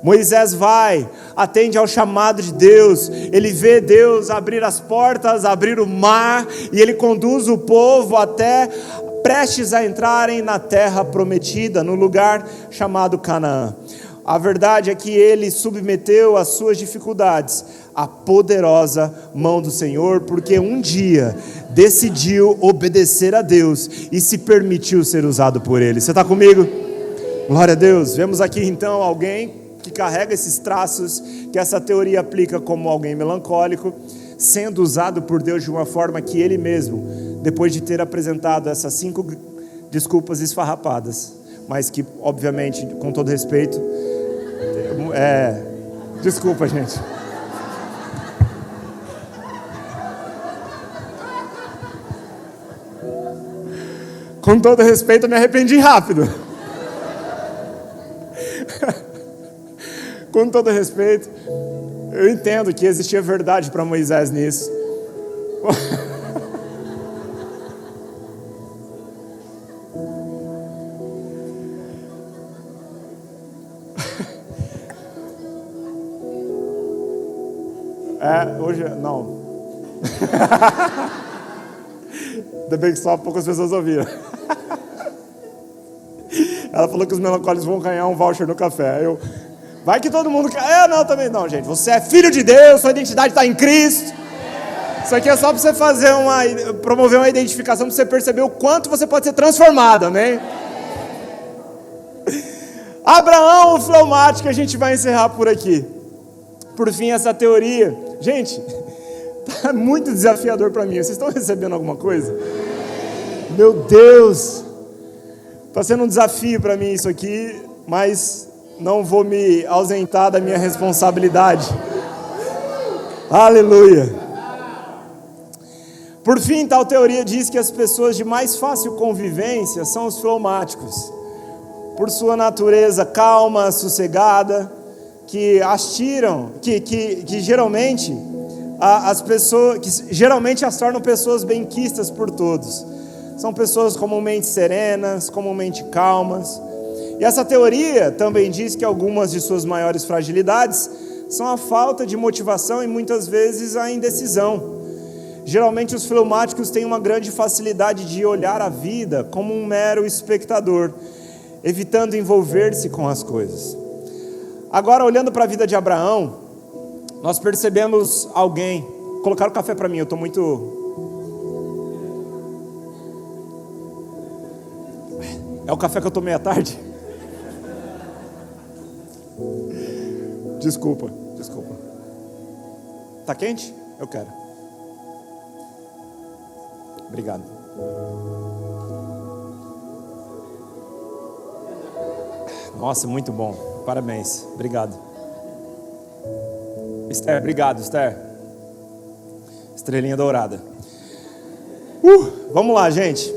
Moisés vai, atende ao chamado de Deus, ele vê Deus abrir as portas, abrir o mar, e ele conduz o povo até prestes a entrarem na terra prometida, no lugar chamado Canaã. A verdade é que ele submeteu as suas dificuldades à poderosa mão do Senhor, porque um dia decidiu obedecer a Deus e se permitiu ser usado por Ele. Você está comigo? Glória a Deus. Vemos aqui então alguém que carrega esses traços que essa teoria aplica como alguém melancólico, sendo usado por Deus de uma forma que ele mesmo, depois de ter apresentado essas 5 desculpas esfarrapadas, mas que obviamente, com todo respeito, desculpa, gente. Com todo respeito, eu me arrependi rápido. Com todo respeito, eu entendo que existia verdade para Moisés nisso. Hoje, não. Ainda bem que só poucas pessoas ouviram. Ela falou que os melancólicos vão ganhar um voucher no café. Vai que todo mundo quer. Não, também não, gente. Você é filho de Deus, sua identidade está em Cristo. Isso aqui é só para você promover uma identificação, para você perceber o quanto você pode ser transformado, amém? Abraão, o fleumático, a gente vai encerrar por aqui. Por fim, essa teoria, gente, tá muito desafiador para mim. Vocês estão recebendo alguma coisa? Meu Deus, está sendo um desafio para mim isso aqui, mas não vou me ausentar da minha responsabilidade. Aleluia. Por fim, tal teoria diz que as pessoas de mais fácil convivência são os fleumáticos, por sua natureza calma, sossegada, que geralmente as tornam pessoas benquistas por todos. São pessoas comumente serenas, comumente calmas. E essa teoria também diz que algumas de suas maiores fragilidades são a falta de motivação e muitas vezes a indecisão. Geralmente os fleumáticos têm uma grande facilidade de olhar a vida como um mero espectador, evitando envolver-se com as coisas. Agora, olhando para a vida de Abraão, nós percebemos alguém. Colocaram café para mim, eu estou muito... É o café que eu tomei à tarde? Desculpa. Tá quente? Eu quero. Obrigado. Nossa, muito bom. Parabéns. Obrigado. Esther, obrigado, Esther. Estrelinha dourada. Vamos lá, gente.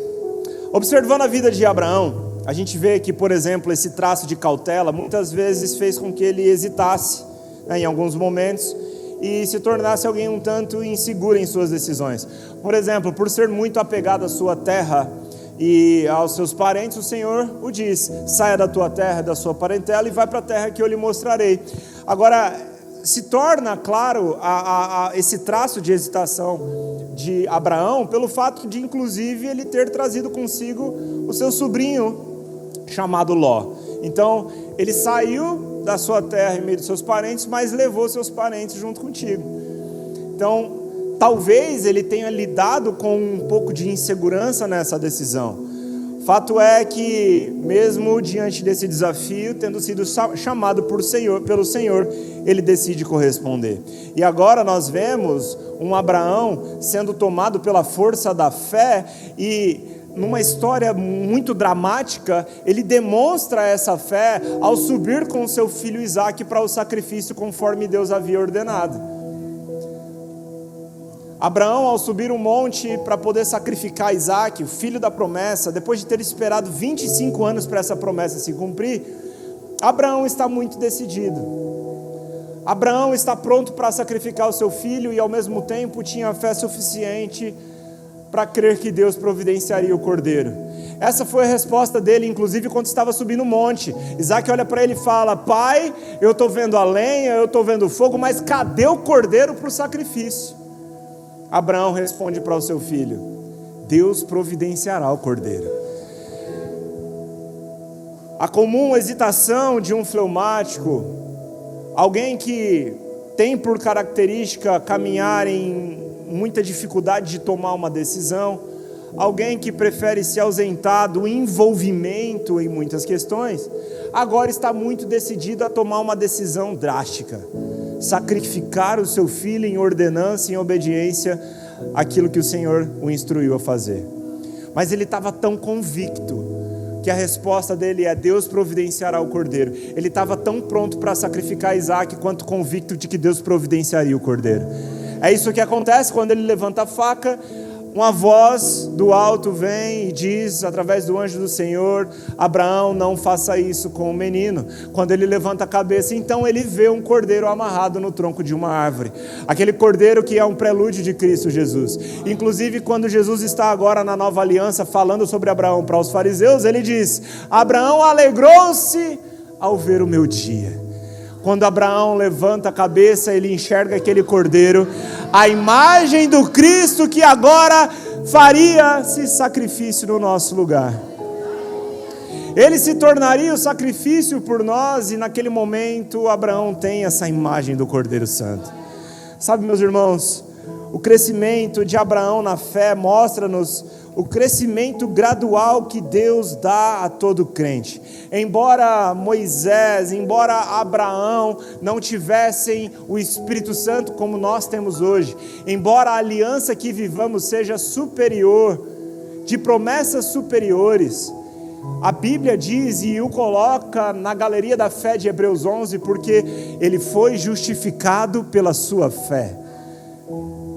Observando a vida de Abraão, a gente vê que, por exemplo, esse traço de cautela muitas vezes fez com que ele hesitasse, né, em alguns momentos, e se tornasse alguém um tanto inseguro em suas decisões. Por exemplo, por ser muito apegado à sua terra e aos seus parentes, o Senhor o diz: saia da tua terra, da sua parentela e vai para a terra que eu lhe mostrarei. Agora, se torna claro esse traço de hesitação de Abraão pelo fato de, inclusive, ele ter trazido consigo o seu sobrinho chamado Ló. Então, ele saiu da sua terra em meio dos seus parentes, mas levou seus parentes junto contigo. Então, talvez ele tenha lidado com um pouco de insegurança nessa decisão. Fato é que, mesmo diante desse desafio, tendo sido chamado pelo Senhor, ele decide corresponder. E agora nós vemos um Abraão sendo tomado pela força da fé e, numa história muito dramática, ele demonstra essa fé ao subir com o seu filho Isaque para o sacrifício conforme Deus havia ordenado. Abraão, ao subir um monte para poder sacrificar Isaque, o filho da promessa, depois de ter esperado 25 anos para essa promessa se cumprir, Abraão está muito decidido. Abraão está pronto para sacrificar o seu filho e, ao mesmo tempo, tinha fé suficiente para crer que Deus providenciaria o cordeiro. Essa foi a resposta dele, inclusive, quando estava subindo o monte. Isaque olha para ele e fala: pai, eu estou vendo a lenha, eu estou vendo o fogo, mas cadê o cordeiro para o sacrifício? Abraão responde para o seu filho: Deus providenciará o cordeiro. A comum hesitação de um fleumático, alguém que tem por característica caminhar em muita dificuldade de tomar uma decisão, alguém que prefere se ausentar do envolvimento em muitas questões, agora está muito decidido a tomar uma decisão drástica: sacrificar o seu filho em ordenança, em obediência àquilo que o Senhor o instruiu a fazer. Mas ele estava tão convicto que a resposta dele é: Deus providenciará o cordeiro. Ele estava tão pronto para sacrificar Isaque quanto convicto de que Deus providenciaria o cordeiro. É isso que acontece quando ele levanta a faca. Uma voz do alto vem e diz, através do anjo do Senhor: Abraão, não faça isso com o menino. Quando ele levanta a cabeça, então ele vê um cordeiro amarrado no tronco de uma árvore. Aquele cordeiro que é um prelúdio de Cristo Jesus. Inclusive, quando Jesus está agora na nova aliança falando sobre Abraão para os fariseus, ele diz: Abraão alegrou-se ao ver o meu dia. Quando Abraão levanta a cabeça, ele enxerga aquele cordeiro, a imagem do Cristo que agora faria esse sacrifício no nosso lugar. Ele se tornaria o sacrifício por nós, e naquele momento Abraão tem essa imagem do Cordeiro Santo. Sabe, meus irmãos, o crescimento de Abraão na fé mostra-nos o crescimento gradual que Deus dá a todo crente. Embora Moisés, embora Abraão não tivessem o Espírito Santo como nós temos hoje, embora a aliança que vivamos seja superior, de promessas superiores, a Bíblia diz e o coloca na galeria da fé de Hebreus 11, porque ele foi justificado pela sua fé.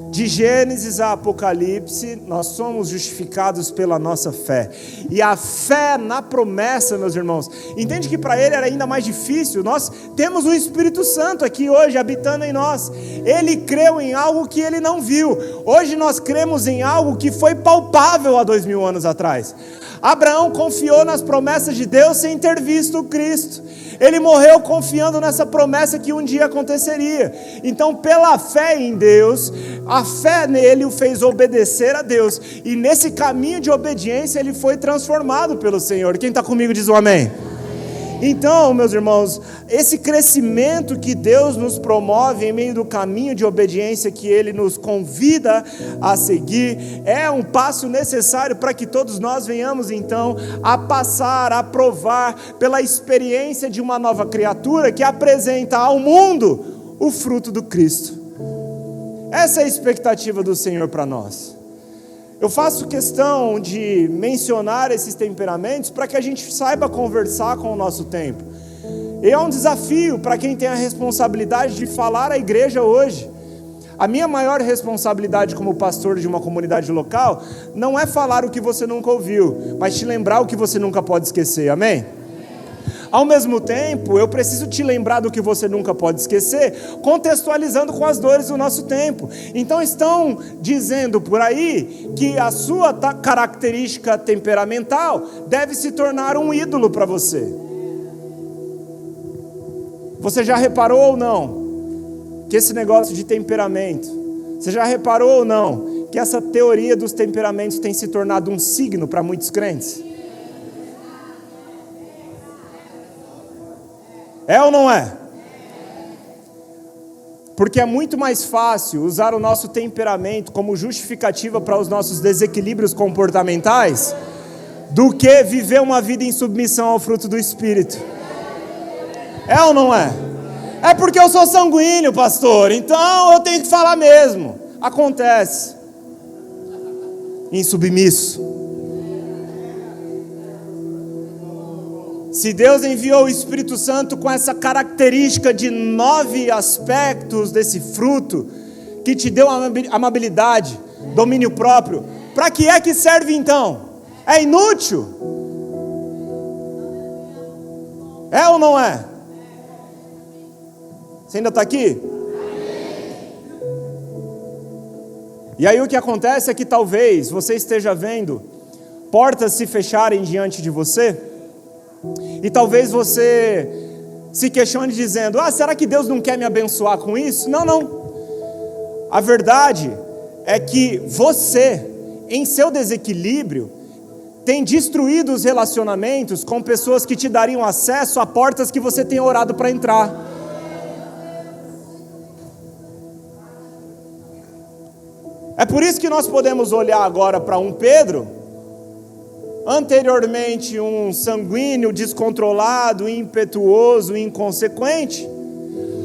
De Gênesis a Apocalipse, nós somos justificados pela nossa fé. E a fé na promessa, meus irmãos, entende que para ele era ainda mais difícil. Nós temos o Espírito Santo aqui hoje habitando em nós. Ele creu em algo que ele não viu. Hoje nós cremos em algo que foi palpável há 2000 anos atrás. Abraão confiou nas promessas de Deus sem ter visto o Cristo. Ele morreu confiando nessa promessa que um dia aconteceria. Então, pela fé em Deus, a fé nele o fez obedecer a Deus. E nesse caminho de obediência, ele foi transformado pelo Senhor. Quem está comigo diz um amém. Então, meus irmãos, esse crescimento que Deus nos promove em meio do caminho de obediência que Ele nos convida a seguir, é um passo necessário para que todos nós venhamos então a passar, a provar pela experiência de uma nova criatura que apresenta ao mundo o fruto do Cristo. Essa é a expectativa do Senhor para nós. Eu faço questão de mencionar esses temperamentos para que a gente saiba conversar com o nosso tempo. E é um desafio para quem tem a responsabilidade de falar à igreja hoje. A minha maior responsabilidade como pastor de uma comunidade local não é falar o que você nunca ouviu, mas te lembrar o que você nunca pode esquecer, amém? Ao mesmo tempo, eu preciso te lembrar do que você nunca pode esquecer, contextualizando com as dores do nosso tempo. Então estão dizendo por aí que a sua característica temperamental deve se tornar um ídolo para você. Você já reparou ou não que esse negócio de temperamento, você já reparou ou não que essa teoria dos temperamentos tem se tornado um signo para muitos crentes? É ou não é? Porque é muito mais fácil usar o nosso temperamento como justificativa para os nossos desequilíbrios comportamentais do que viver uma vida em submissão ao fruto do Espírito. É ou não é? É porque eu sou sanguíneo, pastor, então eu tenho que falar mesmo. Acontece. Insubmisso. Se Deus enviou o Espírito Santo com essa característica de 9 aspectos desse fruto, que te deu amabilidade, domínio próprio, para que é que serve então? É inútil? É ou não é? Você ainda está aqui? E aí o que acontece é que talvez você esteja vendo portas se fecharem diante de você, e talvez você se questione dizendo, será que Deus não quer me abençoar com isso? Não. A verdade é que você, em seu desequilíbrio, tem destruído os relacionamentos com pessoas que te dariam acesso a portas que você tem orado para entrar. É por isso que nós podemos olhar agora para um Pedro, anteriormente um sanguíneo, descontrolado, impetuoso, inconsequente,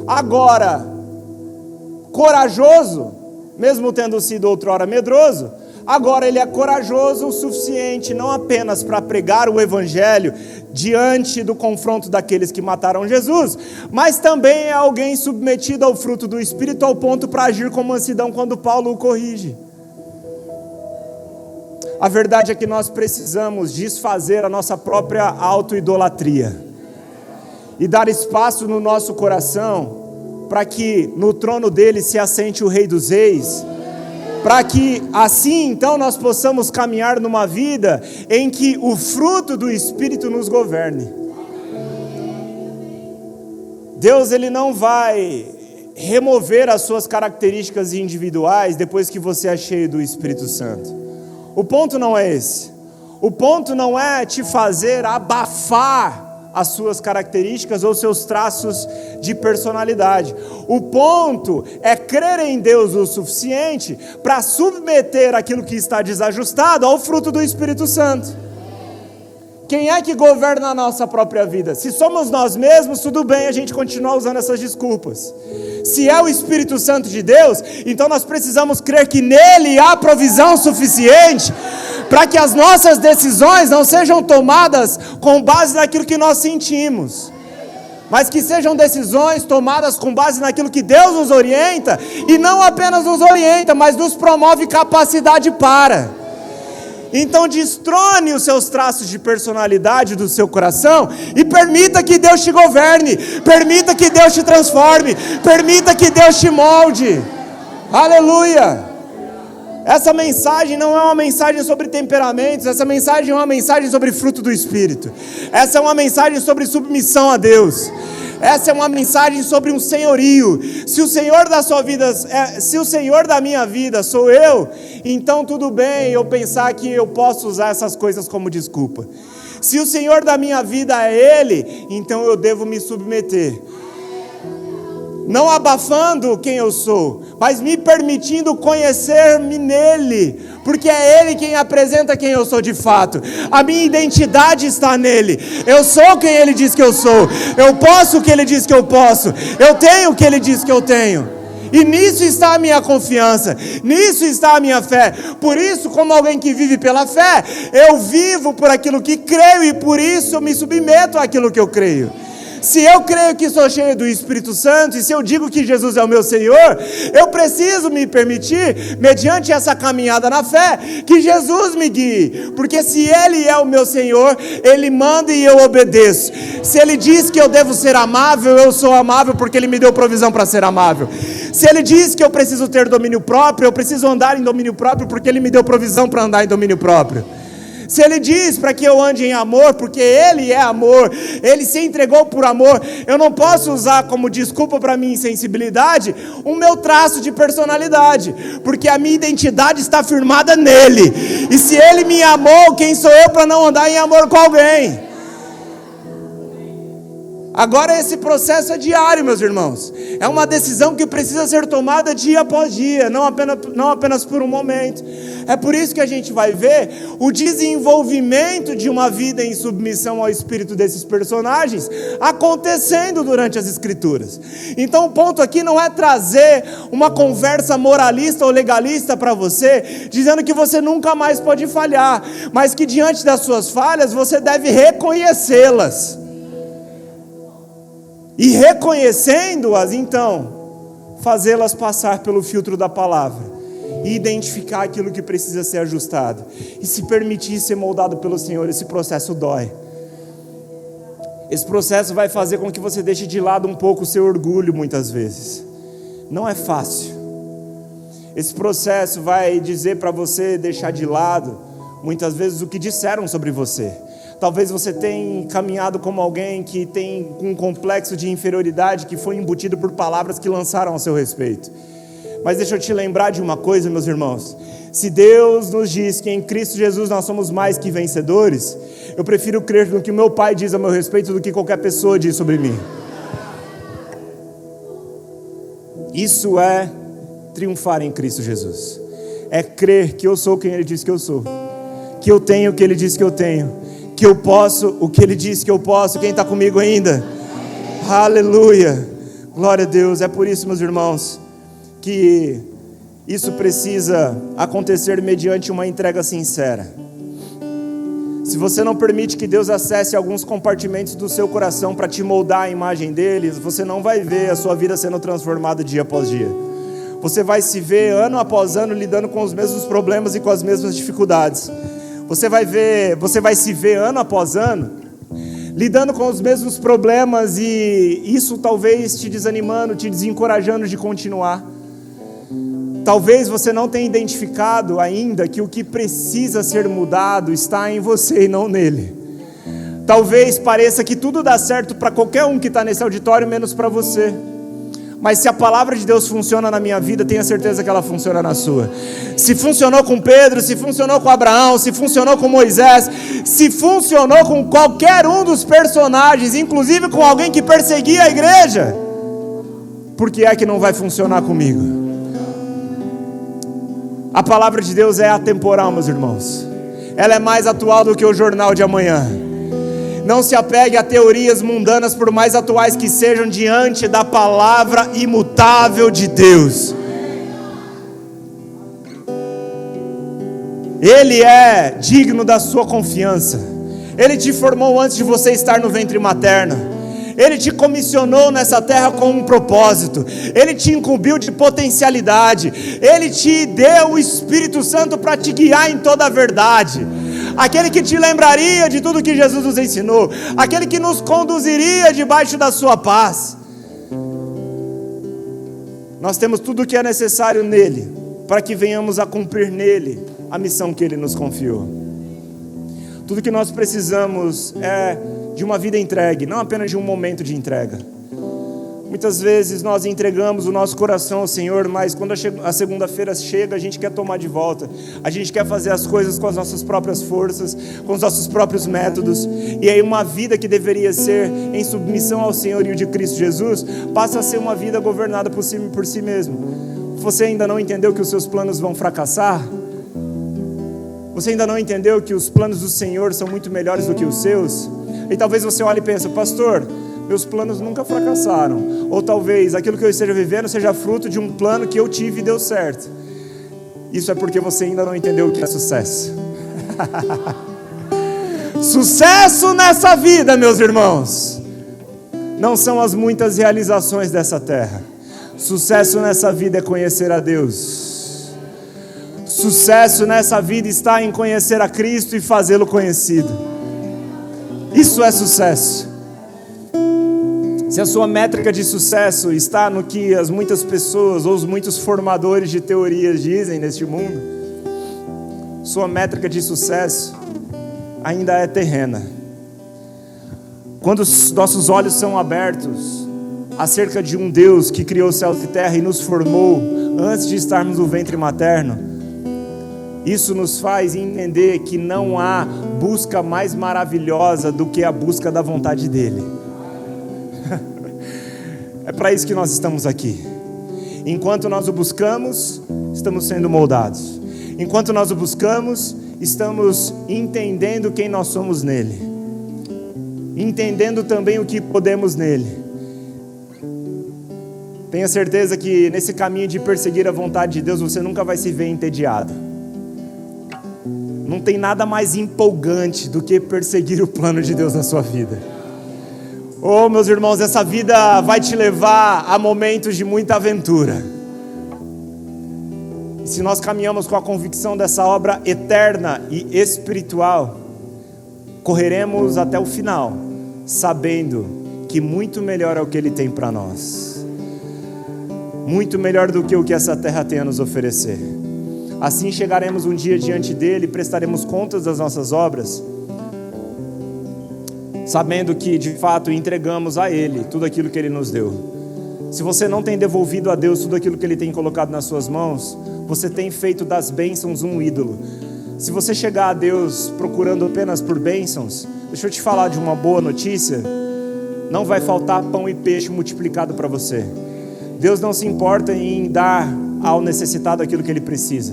agora corajoso, mesmo tendo sido outrora medroso, agora ele é corajoso o suficiente não apenas para pregar o Evangelho diante do confronto daqueles que mataram Jesus, mas também é alguém submetido ao fruto do Espírito ao ponto para agir com mansidão quando Paulo o corrige. A verdade é que nós precisamos desfazer a nossa própria auto-idolatria e dar espaço no nosso coração para que no trono dele se assente o Rei dos Reis, para que assim então nós possamos caminhar numa vida em que o fruto do Espírito nos governe. Deus ele não vai remover as suas características individuais depois que você é cheio do Espírito Santo. O ponto não é esse. O ponto não é te fazer abafar as suas características ou seus traços de personalidade. O ponto é crer em Deus o suficiente para submeter aquilo que está desajustado ao fruto do Espírito Santo. Quem é que governa a nossa própria vida? Se somos nós mesmos, tudo bem a gente continuar usando essas desculpas. Se é o Espírito Santo de Deus, então nós precisamos crer que nele há provisão suficiente para que as nossas decisões não sejam tomadas com base naquilo que nós sentimos, mas que sejam decisões tomadas com base naquilo que Deus nos orienta, e não apenas nos orienta, mas nos promove capacidade para. Então destrone os seus traços de personalidade do seu coração e permita que Deus te governe, permita que Deus te transforme, permita que Deus te molde. Aleluia! Essa mensagem não é uma mensagem sobre temperamentos, essa mensagem é uma mensagem sobre fruto do Espírito. Essa é uma mensagem sobre submissão a Deus. Essa é uma mensagem sobre um senhorio. Se o Senhor da sua vida, se o Senhor da minha vida sou eu, então tudo bem eu pensar que eu posso usar essas coisas como desculpa. Se o Senhor da minha vida é Ele, então eu devo me submeter. Não abafando quem eu sou, mas me permitindo conhecer-me nele, porque é Ele quem apresenta quem eu sou de fato. A minha identidade está nele. Eu sou quem Ele diz que eu sou. Eu posso o que Ele diz que eu posso. Eu tenho o que Ele diz que eu tenho. E nisso está a minha confiança, nisso está a minha fé. Por isso, como alguém que vive pela fé, eu vivo por aquilo que creio e por isso eu me submeto àquilo que eu creio. Se eu creio que sou cheio do Espírito Santo, e se eu digo que Jesus é o meu Senhor, eu preciso me permitir, mediante essa caminhada na fé, que Jesus me guie, porque se Ele é o meu Senhor, Ele manda e eu obedeço. Se Ele diz que eu devo ser amável, eu sou amável porque Ele me deu provisão para ser amável. Se Ele diz que eu preciso ter domínio próprio, eu preciso andar em domínio próprio porque Ele me deu provisão para andar em domínio próprio. Se Ele diz para que eu ande em amor, porque Ele é amor, Ele se entregou por amor, eu não posso usar como desculpa para minha insensibilidade o meu traço de personalidade, porque a minha identidade está firmada nele, e se Ele me amou, quem sou eu para não andar em amor com alguém? Agora esse processo é diário, meus irmãos, é uma decisão que precisa ser tomada dia após dia, não apenas por um momento. É por isso que a gente vai ver o desenvolvimento de uma vida em submissão ao espírito desses personagens acontecendo durante as Escrituras. Então o ponto aqui não é trazer uma conversa moralista ou legalista para você, dizendo que você nunca mais pode falhar, mas que diante das suas falhas você deve reconhecê-las. E reconhecendo-as, então, fazê-las passar pelo filtro da palavra e identificar aquilo que precisa ser ajustado e se permitir ser moldado pelo Senhor. Esse processo dói. Esse processo vai fazer com que você deixe de lado um pouco o seu orgulho muitas vezes. Não é fácil. Esse processo vai dizer para você deixar de lado muitas vezes o que disseram sobre você. Talvez você tenha caminhado como alguém que tem um complexo de inferioridade que foi embutido por palavras que lançaram a seu respeito. Mas deixa eu te lembrar de uma coisa, meus irmãos. Se Deus nos diz que em Cristo Jesus nós somos mais que vencedores, eu prefiro crer no que o meu Pai diz a meu respeito do que qualquer pessoa diz sobre mim. Isso é triunfar em Cristo Jesus. É crer que eu sou quem Ele diz que eu sou, que eu tenho o que Ele diz que eu tenho, que eu posso o que Ele diz que eu posso. Quem está comigo ainda? Aleluia, glória a Deus. É por isso, meus irmãos, que isso precisa acontecer mediante uma entrega sincera. Se você não permite que Deus acesse alguns compartimentos do seu coração para te moldar a imagem deles, você não vai ver a sua vida sendo transformada dia após dia. Você vai se ver ano após ano lidando com os mesmos problemas e com as mesmas dificuldades. Você vai se ver ano após ano lidando com os mesmos problemas, e isso talvez te desanimando, te desencorajando de continuar. Talvez você não tenha identificado ainda que o que precisa ser mudado está em você e não nele. Talvez pareça que tudo dá certo para qualquer um que está nesse auditório, menos para você. Mas se a palavra de Deus funciona na minha vida, tenha certeza que ela funciona na sua. Se funcionou com Pedro, se funcionou com Abraão, se funcionou com Moisés, se funcionou com qualquer um dos personagens, inclusive com alguém que perseguia a igreja, por que é que não vai funcionar comigo? A palavra de Deus é atemporal, meus irmãos. Ela é mais atual do que o jornal de amanhã. Não se apegue a teorias mundanas, por mais atuais que sejam, diante da palavra imutável de Deus. Ele é digno da sua confiança. Ele te formou antes de você estar no ventre materno. Ele te comissionou nessa terra com um propósito. Ele te incumbiu de potencialidade. Ele te deu o Espírito Santo para te guiar em toda a verdade. Aquele que te lembraria de tudo que Jesus nos ensinou, aquele que nos conduziria debaixo da sua paz. Nós temos tudo o que é necessário nele, para que venhamos a cumprir nele a missão que ele nos confiou. Tudo que nós precisamos é de uma vida entregue, não apenas de um momento de entrega. Muitas vezes nós entregamos o nosso coração ao Senhor, mas quando a segunda-feira chega, a gente quer tomar de volta. A gente quer fazer as coisas com as nossas próprias forças, com os nossos próprios métodos. E aí uma vida que deveria ser em submissão ao Senhorio de Cristo Jesus, passa a ser uma vida governada por si mesmo. Você ainda não entendeu que os seus planos vão fracassar? Você ainda não entendeu que os planos do Senhor são muito melhores do que os seus? E talvez você olhe e pense: pastor, meus planos nunca fracassaram. Ou talvez aquilo que eu esteja vivendo seja fruto de um plano que eu tive e deu certo. Isso é porque você ainda não entendeu o que é sucesso. Sucesso nessa vida, meus irmãos, não são as muitas realizações dessa terra. Sucesso nessa vida é conhecer a Deus. Sucesso nessa vida está em conhecer a Cristo e fazê-lo conhecido. Isso é sucesso. Se a sua métrica de sucesso está no que as muitas pessoas ou os muitos formadores de teorias dizem neste mundo, sua métrica de sucesso ainda é terrena. Quando os nossos olhos são abertos acerca de um Deus que criou céus e terra e nos formou antes de estarmos no ventre materno, isso nos faz entender que não há busca mais maravilhosa do que a busca da vontade dEle. É para isso que nós estamos aqui. Enquanto nós o buscamos, estamos sendo moldados. Enquanto nós o buscamos, estamos entendendo quem nós somos nele, entendendo também o que podemos nele. Tenha certeza que nesse caminho de perseguir a vontade de Deus, você nunca vai se ver entediado. Não tem nada mais empolgante do que perseguir o plano de Deus na sua vida. Oh, meus irmãos, essa vida vai te levar a momentos de muita aventura. E se nós caminhamos com a convicção dessa obra eterna e espiritual, correremos até o final, sabendo que muito melhor é o que Ele tem para nós. Muito melhor do que o que essa terra tem a nos oferecer. Assim chegaremos um dia diante dEle e prestaremos contas das nossas obras, sabendo que de fato entregamos a Ele tudo aquilo que Ele nos deu. Se você não tem devolvido a Deus tudo aquilo que Ele tem colocado nas suas mãos, você tem feito das bênçãos um ídolo. Se você chegar a Deus procurando apenas por bênçãos, deixa eu te falar de uma boa notícia: não vai faltar pão e peixe multiplicado para você. Deus não se importa em dar ao necessitado aquilo que ele precisa.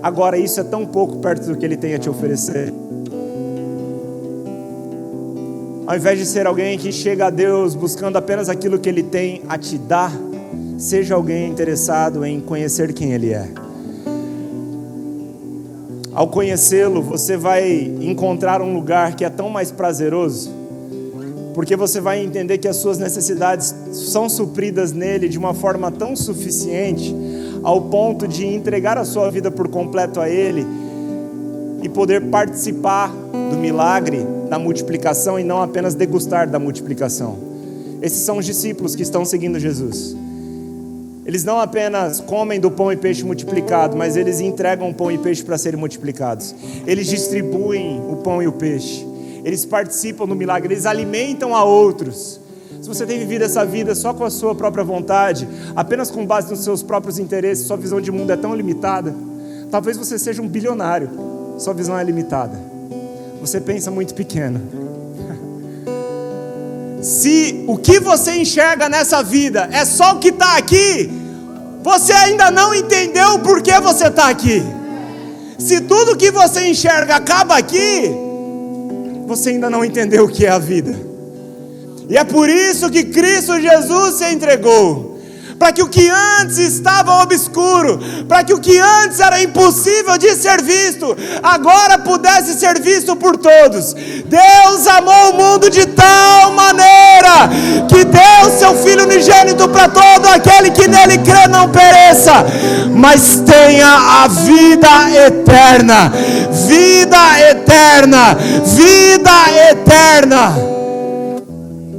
Agora, isso é tão pouco perto do que Ele tem a te oferecer. Ao invés de ser alguém que chega a Deus buscando apenas aquilo que Ele tem a te dar, seja alguém interessado em conhecer quem Ele é. Ao conhecê-lo, você vai encontrar um lugar que é tão mais prazeroso, porque você vai entender que as suas necessidades são supridas nele de uma forma tão suficiente, ao ponto de entregar a sua vida por completo a Ele e poder participar do milagre da multiplicação e não apenas degustar da multiplicação. Esses são os discípulos que estão seguindo Jesus. Eles não apenas comem do pão e peixe multiplicado, mas eles entregam o pão e peixe para serem multiplicados. Eles distribuem o pão e o peixe. Eles participam do milagre, eles alimentam a outros. Se você tem vivido essa vida só com a sua própria vontade, apenas com base nos seus próprios interesses, sua visão de mundo é tão limitada, talvez você seja um bilionário, sua visão é limitada. Você pensa muito pequeno. Se o que você enxerga nessa vida é só o que está aqui, você ainda não entendeu o porquê você está aqui. Se tudo que você enxerga acaba aqui, você ainda não entendeu o que é a vida. E é por isso que Cristo Jesus se entregou, para que o que antes estava obscuro, para que o que antes era impossível de ser visto, agora pudesse ser visto por todos. Deus amou o mundo de tal maneira que deu seu Filho unigênito para todo aquele que nele crê não pereça, mas tenha a vida eterna. Vida eterna, vida eterna.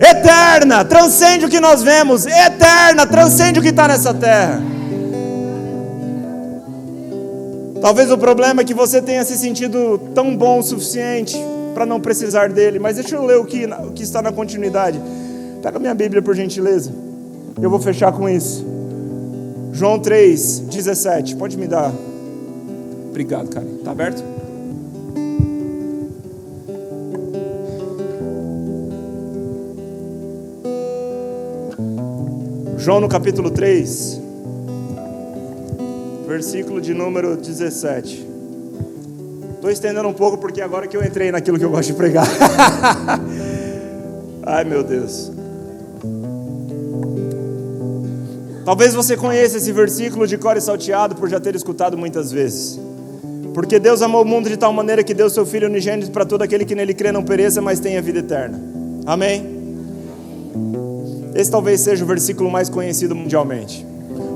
Eterna, transcende o que nós vemos. Eterna, transcende o que está nessa terra. Talvez o problema é que você tenha se sentido tão bom o suficiente para não precisar dele. Mas deixa eu ler o que está na continuidade. Pega a minha Bíblia, por gentileza. Eu vou fechar com isso. João 3:17. Pode me dar. Obrigado, cara. Está aberto? João no capítulo 3, versículo de número 17. Estou estendendo um pouco porque agora que eu entrei naquilo que eu gosto de pregar. Ai, meu Deus. Talvez você conheça esse versículo de cor e salteado por já ter escutado muitas vezes. Porque Deus amou o mundo de tal maneira que deu seu Filho unigênito para todo aquele que nele crê não pereça, mas tenha vida eterna. Amém? Esse talvez seja o versículo mais conhecido mundialmente.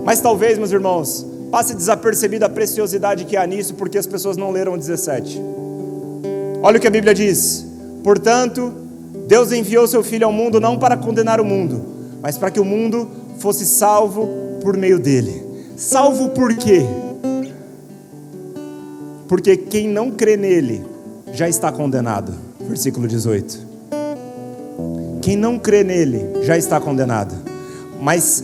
Mas talvez, meus irmãos, passe desapercebida a preciosidade que há nisso, porque as pessoas não leram o 17. Olha o que a Bíblia diz: portanto, Deus enviou seu Filho ao mundo não para condenar o mundo, mas para que o mundo fosse salvo por meio dele. Salvo por quê? Porque quem não crê nele já está condenado. Versículo 18. Quem não crê nele já está condenado. Mas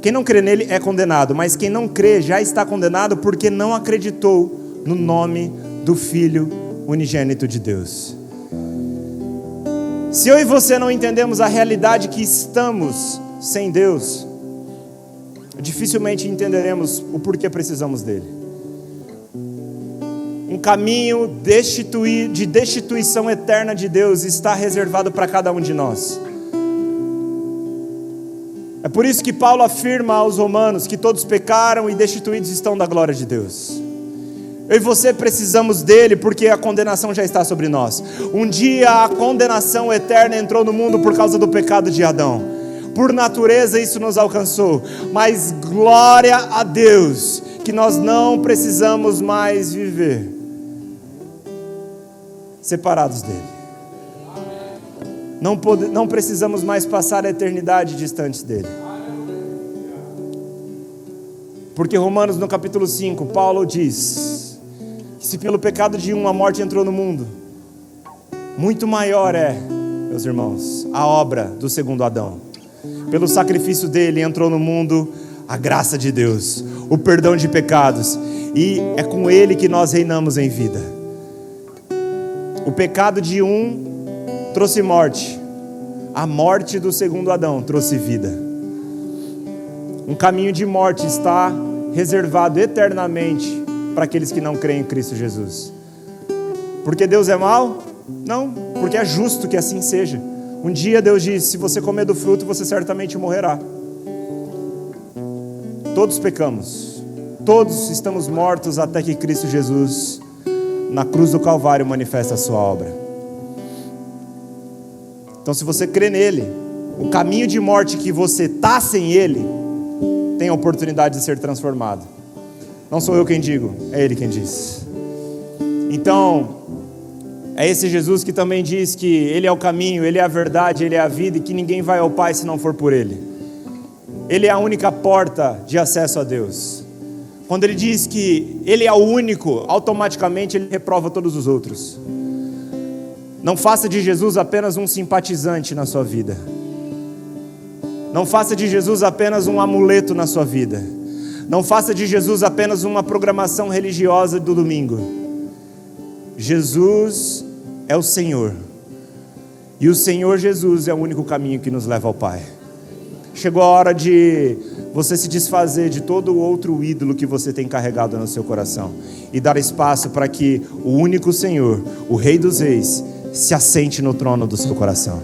quem não crê nele é condenado, mas quem não crê já está condenado porque não acreditou no nome do Filho unigênito de Deus. Se eu e você não entendemos a realidade que estamos sem Deus, dificilmente entenderemos o porquê precisamos dele. Um caminho de destituição eterna de Deus está reservado para cada um de nós. É por isso que Paulo afirma aos romanos que todos pecaram e destituídos estão da glória de Deus. Eu e você precisamos dele porque a condenação já está sobre nós. Um dia a condenação eterna entrou no mundo por causa do pecado de Adão. Por natureza isso nos alcançou. Mas glória a Deus que nós não precisamos mais viver separados dele. Não precisamos mais passar a eternidade distantes dele. Porque Romanos no capítulo 5, Paulo diz que se pelo pecado de um a morte entrou no mundo, muito maior é, meus irmãos, a obra do segundo Adão. Pelo sacrifício dele entrou no mundo a graça de Deus, o perdão de pecados, e é com ele que nós reinamos em vida. O pecado de um trouxe morte, a morte do segundo Adão trouxe vida. Um caminho de morte está reservado eternamente para aqueles que não creem em Cristo Jesus. Porque Deus é mau? Não, porque é justo que assim seja. Um dia Deus disse: se você comer do fruto, você certamente morrerá. Todos pecamos, todos estamos mortos até que Cristo Jesus, na cruz do Calvário, manifesta a sua obra. Então, se você crê nele, o caminho de morte que você está sem ele, tem a oportunidade de ser transformado. Não sou eu quem digo, é ele quem diz. Então, é esse Jesus que também diz que ele é o caminho, ele é a verdade, ele é a vida, e que ninguém vai ao Pai se não for por ele. Ele é a única porta de acesso a Deus. Quando ele diz que ele é o único, automaticamente ele reprova todos os outros. Não faça de Jesus apenas um simpatizante na sua vida. Não faça de Jesus apenas um amuleto na sua vida. Não faça de Jesus apenas uma programação religiosa do domingo. Jesus é o Senhor. E o Senhor Jesus é o único caminho que nos leva ao Pai. Chegou a hora de você se desfazer de todo o outro ídolo que você tem carregado no seu coração e dar espaço para que o único Senhor, o Rei dos Reis, se assente no trono do seu coração.